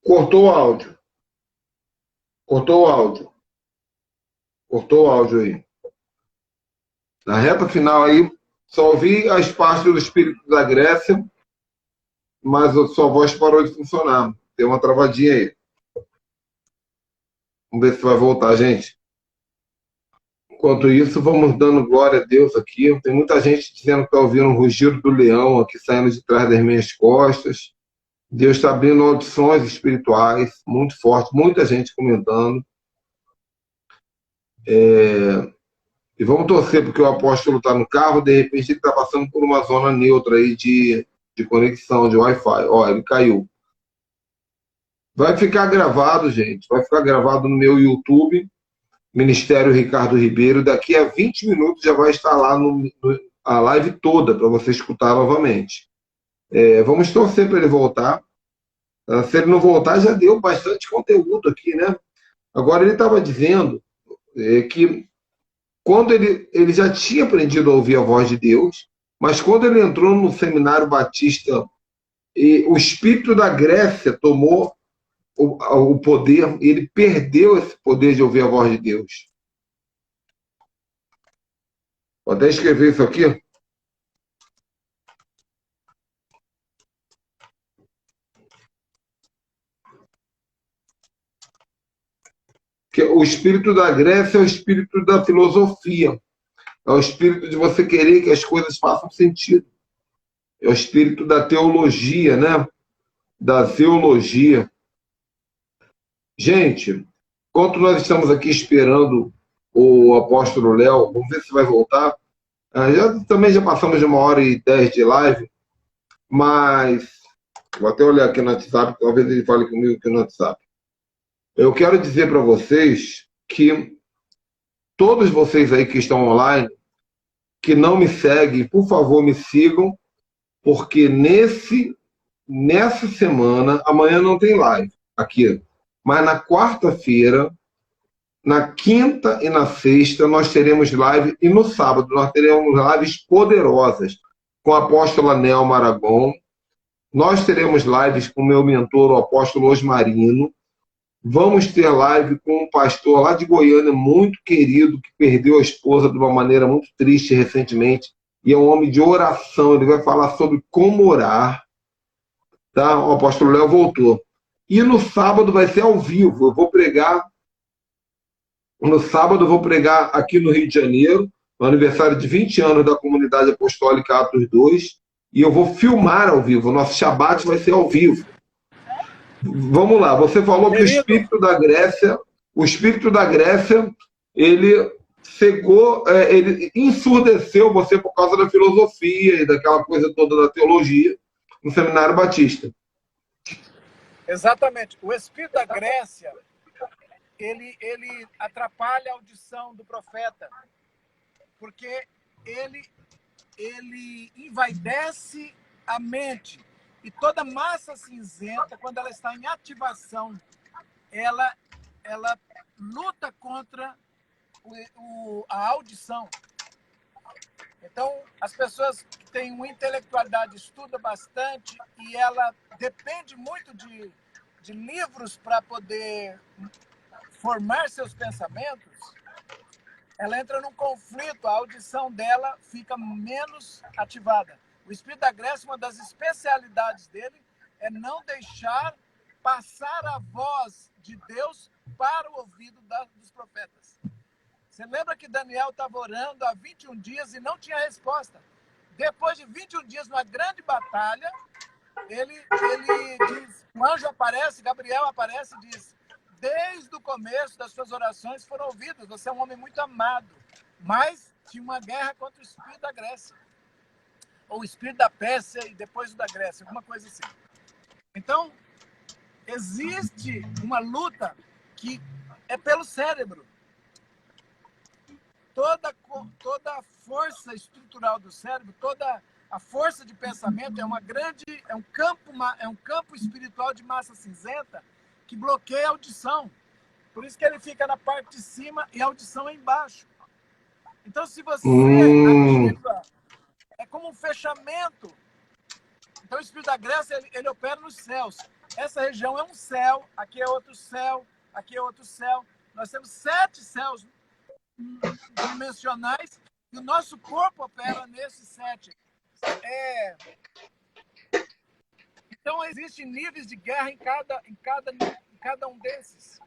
Cortou o áudio. Cortou o áudio aí. Na reta final aí, só ouvi as partes do espírito da Grécia, mas a sua voz parou de funcionar. Tem uma travadinha aí. Vamos ver se vai voltar, gente. Enquanto isso, vamos dando glória a Deus aqui. Tem muita gente dizendo que está ouvindo um rugido do leão aqui saindo de trás das minhas costas. Deus está abrindo audições espirituais muito fortes, muita gente comentando. E vamos torcer, porque o apóstolo está no carro, de repente ele está passando por uma zona neutra aí de conexão, de Wi-Fi. Ó, ele caiu. Vai ficar gravado, gente. Vai ficar gravado no meu YouTube, Ministério Ricardo Ribeiro. Daqui a 20 minutos já vai estar lá a live toda para você escutar novamente. Vamos torcer para ele voltar. Se ele não voltar, já deu bastante conteúdo aqui, né? Agora, ele estava dizendo que quando ele já tinha aprendido a ouvir a voz de Deus, mas quando ele entrou no seminário batista, o espírito da Grécia tomou o poder, e ele perdeu esse poder de ouvir a voz de Deus. Vou até escrever isso aqui. Que o espírito da Grécia é o espírito da filosofia. É o espírito de você querer que as coisas façam sentido. É o espírito da teologia, né? Da teologia. Gente, enquanto nós estamos aqui esperando o apóstolo Léo, vamos ver se vai voltar. Também já passamos de 1h10 de live, mas vou até olhar aqui no WhatsApp, talvez ele fale comigo aqui no WhatsApp. Eu quero dizer para vocês que todos vocês aí que estão online, que não me seguem, por favor, me sigam, porque nessa semana, amanhã não tem live aqui, mas na quarta-feira, na quinta e na sexta, nós teremos live, e no sábado nós teremos lives poderosas com a apóstola Nelma Aragon. Nós teremos lives com o meu mentor, o apóstolo Osmarino. Vamos ter live com um pastor lá de Goiânia, muito querido, que perdeu a esposa de uma maneira muito triste recentemente, e é um homem de oração. Ele vai falar sobre como orar. Tá? O apóstolo Léo voltou. E no sábado vai ser ao vivo. Eu vou pregar. No sábado eu vou pregar aqui no Rio de Janeiro, no aniversário de 20 anos da Comunidade Apostólica Atos 2, e eu vou filmar ao vivo. O nosso Shabat vai ser ao vivo. Vamos lá, você falou que o espírito da Grécia, ele cegou, ele ensurdeceu você por causa da filosofia e daquela coisa toda da teologia no Seminário Batista. Exatamente. O espírito da Grécia, ele atrapalha a audição do profeta, porque ele envaidece a mente. E toda massa cinzenta, quando ela está em ativação, ela luta contra a audição. Então, as pessoas que têm uma intelectualidade estudam bastante e ela depende muito de livros para poder formar seus pensamentos, ela entra num conflito, a audição dela fica menos ativada. O espírito da Grécia, uma das especialidades dele é não deixar passar a voz de Deus para o ouvido dos profetas. Você lembra que Daniel estava orando há 21 dias e não tinha resposta? Depois de 21 dias, numa grande batalha, ele diz, o anjo aparece, Gabriel aparece e diz, desde o começo das suas orações foram ouvidas, você é um homem muito amado, mas tinha uma guerra contra o espírito da Grécia. Ou o espírito da Pérsia e depois o da Grécia, alguma coisa assim. Então, existe uma luta que é pelo cérebro. Toda a força estrutural do cérebro, toda a força de pensamento é um campo espiritual de massa cinzenta que bloqueia a audição. Por isso que ele fica na parte de cima e a audição é embaixo. Então, se você ativa, é como um fechamento. Então, o espírito da Grécia, ele opera nos céus. Essa região é um céu, aqui é outro céu, aqui é outro céu. Nós temos 7 céus dimensionais e o nosso corpo opera nesses 7. Então, existem níveis de guerra em cada um desses.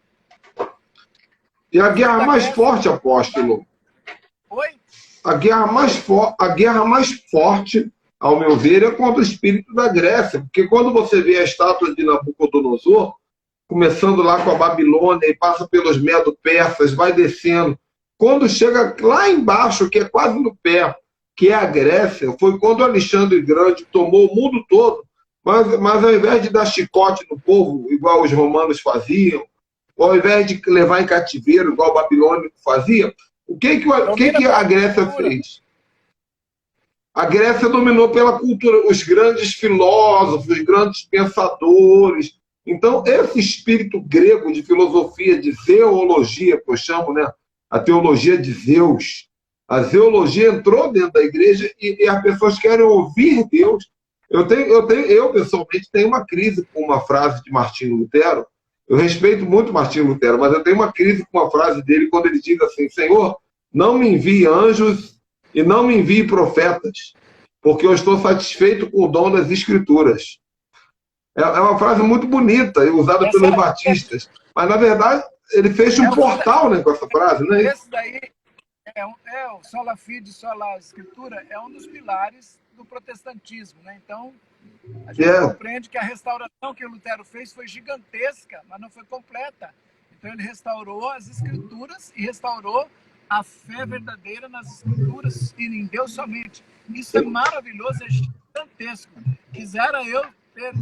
E a guerra mais forte, apóstolo? Oi? A guerra mais forte, ao meu ver, é contra o espírito da Grécia. Porque quando você vê a estátua de Nabucodonosor, começando lá com a Babilônia e passa pelos Medo-Persas, vai descendo. Quando chega lá embaixo, que é quase no pé, que é a Grécia, foi quando Alexandre Grande tomou o mundo todo. Mas ao invés de dar chicote no povo, igual os romanos faziam, ou ao invés de levar em cativeiro, igual o babilônico fazia, o que a Grécia fez? A Grécia dominou pela cultura, os grandes filósofos, os grandes pensadores. Então, esse espírito grego de filosofia, de teologia, que eu chamo, né? A teologia de Zeus, a zeologia entrou dentro da igreja e as pessoas querem ouvir Deus. Eu pessoalmente tenho uma crise com uma frase de Martinho Lutero. Eu respeito muito Martinho Lutero, mas eu tenho uma crise com uma frase dele quando ele diz assim: Senhor, não me envie anjos e não me envie profetas, porque eu estou satisfeito com o dom das escrituras. É uma frase muito bonita e usada pelos batistas, mas na verdade ele fecha um portal, né, com essa frase, né? Esse daí o sola fide, sola escritura, é um dos pilares do protestantismo, né? Então, a gente compreende que a restauração que o Lutero fez foi gigantesca, mas não foi completa. Então, ele restaurou as escrituras e restaurou a fé verdadeira nas escrituras e em Deus somente. Isso é maravilhoso, é gigantesco. Quisera eu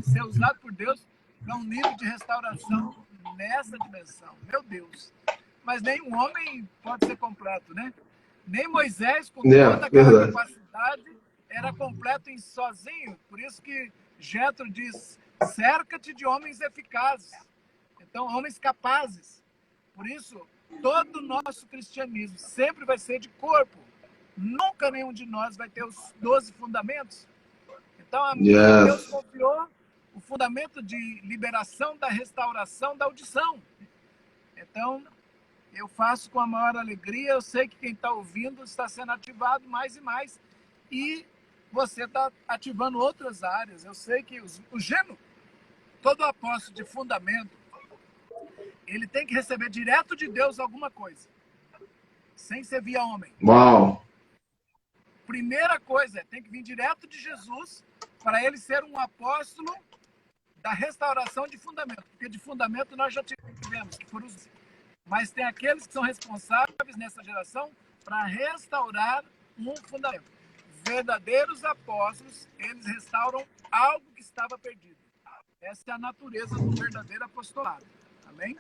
ser usado por Deus para um nível de restauração nessa dimensão. Meu Deus! Mas nenhum homem pode ser completo, né? Nem Moisés, com toda aquela capacidade, era completo em sozinho. Por isso que Jetro diz: cerca-te de homens eficazes. Então, homens capazes. Por isso, todo o nosso cristianismo sempre vai ser de corpo. Nunca nenhum de nós vai ter os 12 fundamentos. Então, a mim, Deus confiou o fundamento de liberação, da restauração, da audição. Então, eu faço com a maior alegria. Eu sei que quem está ouvindo está sendo ativado mais e mais. E você está ativando outras áreas. Eu sei que o Geno, todo apóstolo de fundamento, ele tem que receber direto de Deus alguma coisa, sem ser via homem. Uau! Primeira coisa, tem que vir direto de Jesus para ele ser um apóstolo da restauração de fundamento. Porque de fundamento nós já tivemos, que foram os... Mas tem aqueles que são responsáveis nessa geração para restaurar um fundamento. Verdadeiros apóstolos, eles restauram algo que estava perdido. Essa é a natureza do verdadeiro apostolado. Amém?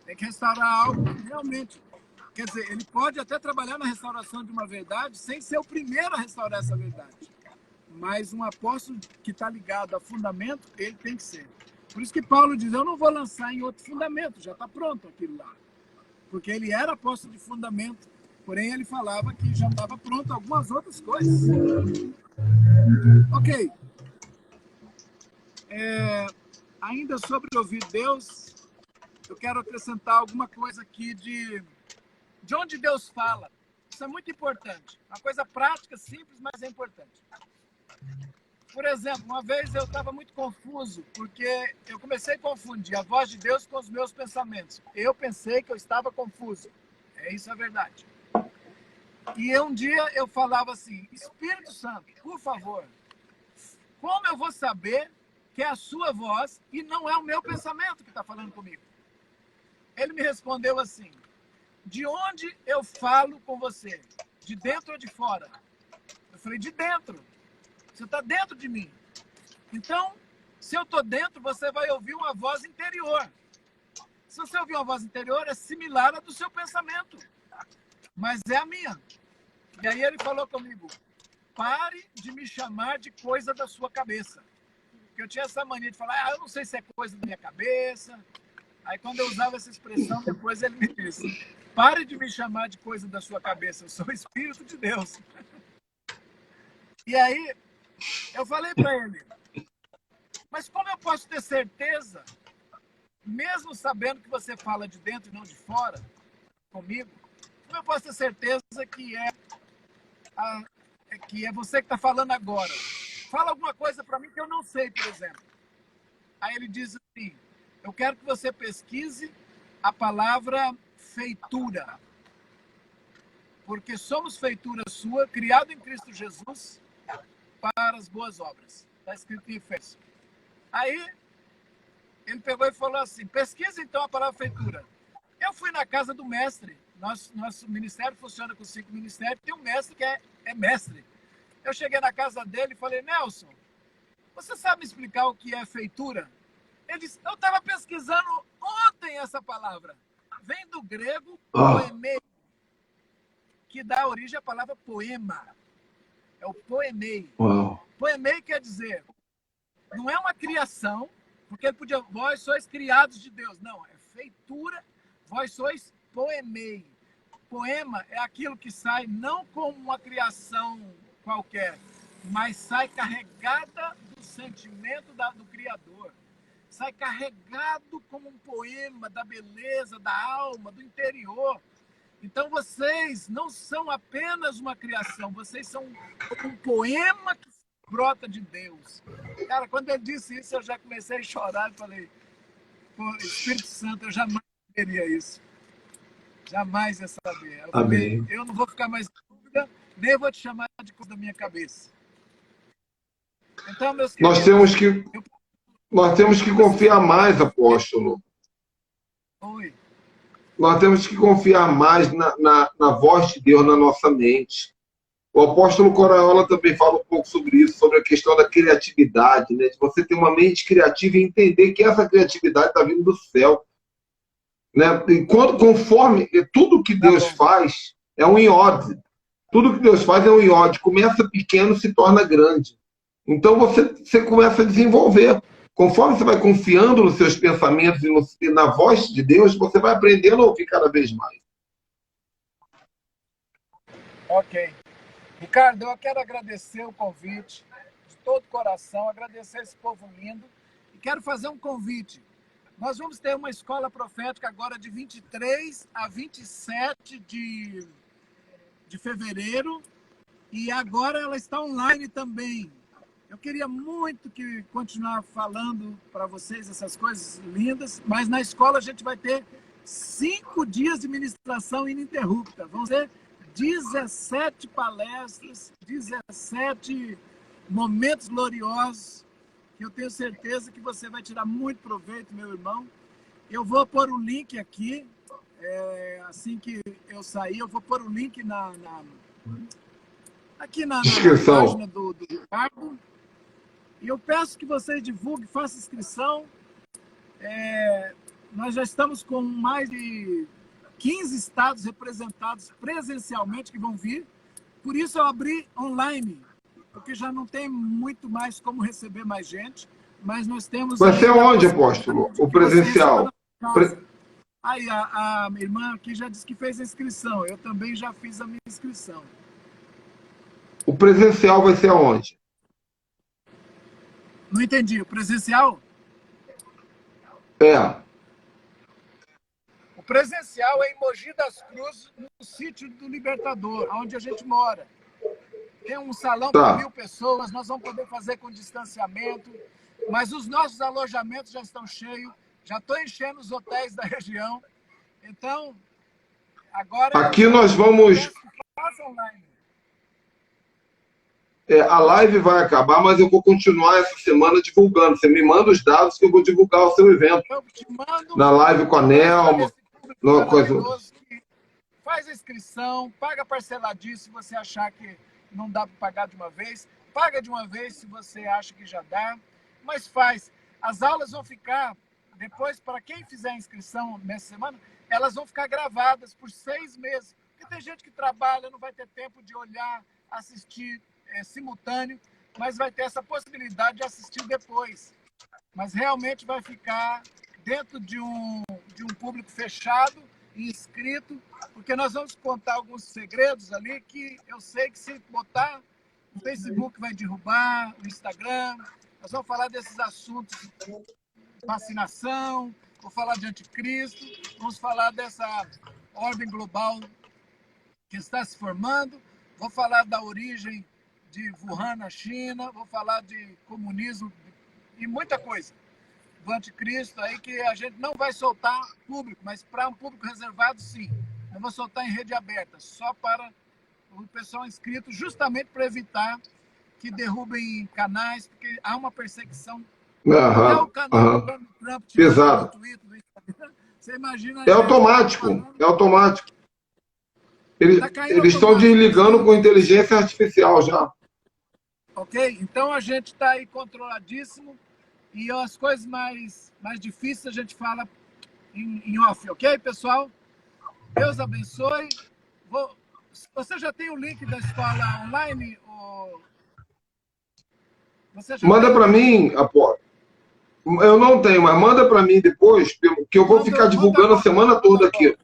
Tem que restaurar algo que realmente... Quer dizer, ele pode até trabalhar na restauração de uma verdade sem ser o primeiro a restaurar essa verdade. Mas um apóstolo que está ligado a fundamento, ele tem que ser. Por isso que Paulo diz: eu não vou lançar em outro fundamento, já está pronto aquilo lá. Porque ele era apóstolo de fundamento, porém ele falava que já estava pronto algumas outras coisas. Ok. Ainda sobre ouvir Deus, eu quero acrescentar alguma coisa aqui de onde Deus fala. Isso é muito importante. Uma coisa prática, simples, mas é importante. Por exemplo, uma vez eu estava muito confuso, porque eu comecei a confundir a voz de Deus com os meus pensamentos. Eu pensei que eu estava confuso. Isso é verdade. E um dia eu falava assim: Espírito Santo, por favor, como eu vou saber que é a sua voz e não é o meu pensamento que está falando comigo? Ele me respondeu assim: de onde eu falo com você? De dentro ou de fora? Eu falei: de dentro. Você está dentro de mim. Então, se eu estou dentro, você vai ouvir uma voz interior. Se você ouvir uma voz interior, é similar à do seu pensamento. Mas é a minha. E aí ele falou comigo: pare de me chamar de coisa da sua cabeça. Porque eu tinha essa mania de falar: eu não sei se é coisa da minha cabeça. Aí quando eu usava essa expressão, depois ele me disse: pare de me chamar de coisa da sua cabeça. Eu sou o Espírito de Deus. E aí eu falei para ele: mas como eu posso ter certeza, mesmo sabendo que você fala de dentro e não de fora, comigo, como eu posso ter certeza que é você que está falando agora? Fala alguma coisa para mim que eu não sei, por exemplo. Aí ele diz assim: eu quero que você pesquise a palavra feitura, porque somos feitura sua, criado em Cristo Jesus, para as boas obras. Está escrito em Efésios. Aí, ele pegou e falou assim: pesquisa então a palavra feitura. Eu fui na casa do mestre. Nosso ministério funciona com 5 ministérios. Tem um mestre que é mestre. Eu cheguei na casa dele e falei: Nelson, você sabe me explicar o que é feitura? Ele disse: eu estava pesquisando ontem essa palavra. Vem do grego poemei, que dá origem à palavra poema. É o poemei. Uau. Poemei quer dizer, não é uma criação, porque ele podia, vós sois criados de Deus. Não, é feitura, vós sois poemei. Poema é aquilo que sai não como uma criação qualquer, mas sai carregada do sentimento do Criador. Sai carregado como um poema da beleza, da alma, do interior. Então vocês não são apenas uma criação, vocês são um poema que brota de Deus. Cara, quando ele disse isso, eu já comecei a chorar e falei, pô, Espírito Santo, eu jamais teria isso. Jamais ia saber. Eu falei, Amém. eu não vou ficar mais em dúvida, nem vou te chamar de coisa da minha cabeça. Então, meus queridos... Nós temos que confiar mais, apóstolo. Oi. Nós temos que confiar mais na voz de Deus na nossa mente. O apóstolo Coraiola também fala um pouco sobre isso, sobre a questão da criatividade, né? De você ter uma mente criativa e entender que essa criatividade está vindo do céu. Né? E conforme tudo que Deus faz é um iode. Tudo que Deus faz é um iode. Começa pequeno, se torna grande. Então você começa a desenvolver. Conforme você vai confiando nos seus pensamentos e na voz de Deus, você vai aprendendo a ouvir cada vez mais. Ok. Ricardo, eu quero agradecer o convite de todo o coração, agradecer esse povo lindo e quero fazer um convite. Nós vamos ter uma escola profética agora de 23 a 27 de fevereiro e agora ela está online também. Eu queria muito que continuar falando para vocês essas coisas lindas, mas na escola a gente vai ter 5 dias de ministração ininterrupta. Vão ser 17 palestras, 17 momentos gloriosos, que eu tenho certeza que você vai tirar muito proveito, meu irmão. Eu vou pôr o link aqui, assim que eu sair, eu vou pôr o link aqui na página do Ricardo. E eu peço que vocês divulguem, façam inscrição. Nós já estamos com mais de 15 estados representados presencialmente que vão vir. Por isso eu abri online, porque já não tem muito mais como receber mais gente. Mas nós temos... Vai ser onde, apóstolo? O presencial? Aí a minha irmã aqui já disse que fez a inscrição. Eu também já fiz a minha inscrição. O presencial vai ser aonde? Não entendi. O presencial? O presencial é em Mogi das Cruzes, no sítio do Libertador, onde a gente mora. Tem um salão para 1.000 pessoas, nós vamos poder fazer com distanciamento, mas os nossos alojamentos já estão cheios, já estou enchendo os hotéis da região. Então, agora... Aqui nós vamos... a live vai acabar, mas eu vou continuar essa semana divulgando. Você me manda os dados que eu vou divulgar o seu evento. Eu te mando na live com a Nelma. Faz a inscrição, paga parceladinho se você achar que não dá para pagar de uma vez. Paga de uma vez se você acha que já dá. Mas faz. As aulas vão ficar, depois, para quem fizer a inscrição nessa semana, elas vão ficar gravadas por 6 meses. Porque tem gente que trabalha, não vai ter tempo de olhar, assistir simultâneo, mas vai ter essa possibilidade de assistir depois. Mas realmente vai ficar dentro de um público fechado e inscrito, porque nós vamos contar alguns segredos ali que eu sei que se botar, o Facebook vai derrubar, o Instagram. Nós vamos falar desses assuntos de vacinação, vou falar de anticristo, vamos falar dessa ordem global que está se formando, vou falar da origem de Wuhan na China, vou falar de comunismo e muita coisa do anticristo aí que a gente não vai soltar público, mas para um público reservado, sim. Eu vou soltar em rede aberta, só para o pessoal inscrito, justamente para evitar que derrubem canais, porque há uma perseguição. Até o canal do Donald Trump pesado. No Twitter, no Instagram, você imagina... É automático, é automático. Eles estão desligando com inteligência artificial já. Ok? Então a gente está aí controladíssimo e as coisas mais difíceis a gente fala em off, ok, pessoal? Deus abençoe. Você já tem o link da escola online? Manda para mim, Apolo. Eu não tenho, mas manda para mim depois, que eu vou ficar divulgando a semana toda aqui.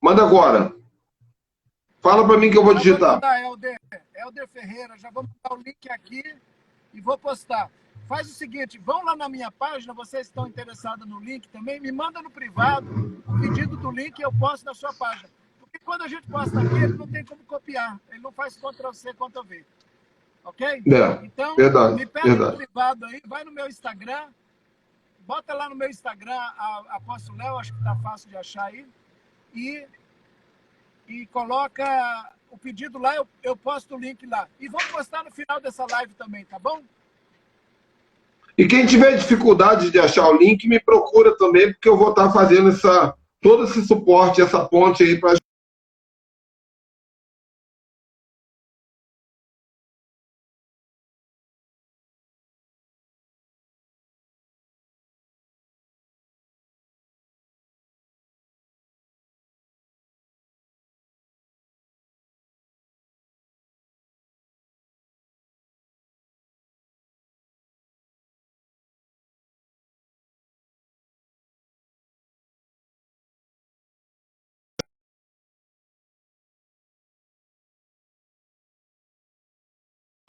Manda agora. Fala para mim que eu vou digitar. Helder Ferreira, já vou mandar o link aqui e vou postar. Faz o seguinte, vão lá na minha página, vocês estão interessados no link também, me manda no privado o pedido do link e eu posto na sua página. Porque quando a gente posta aqui, ele não tem como copiar, ele não faz Ctrl+C, Ctrl+V. Ok? Então, me pede no privado aí, vai no meu Instagram, bota lá no meu Instagram, Apóstolo Léo, acho que tá fácil de achar aí, e coloca o pedido lá, eu posto o link lá. E vamos postar no final dessa live também, tá bom? E quem tiver dificuldade de achar o link, me procura também, porque eu vou estar fazendo todo esse suporte, essa ponte aí para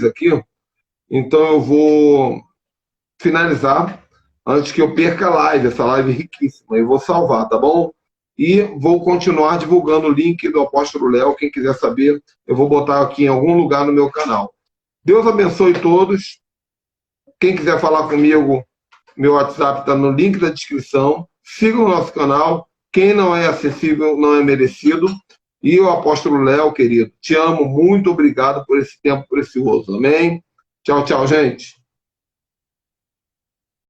aqui. Então eu vou finalizar antes que eu perca a live, essa live riquíssima. Eu vou salvar, tá bom? E vou continuar divulgando o link do Apóstolo Léo. Quem quiser saber, eu vou botar aqui em algum lugar no meu canal. Deus abençoe todos. Quem quiser falar comigo, meu WhatsApp está no link da descrição. Siga o nosso canal. Quem não é acessível não é merecido. E o Apóstolo Léo, querido, te amo. Muito obrigado por esse tempo precioso. Amém? Tchau, tchau, gente.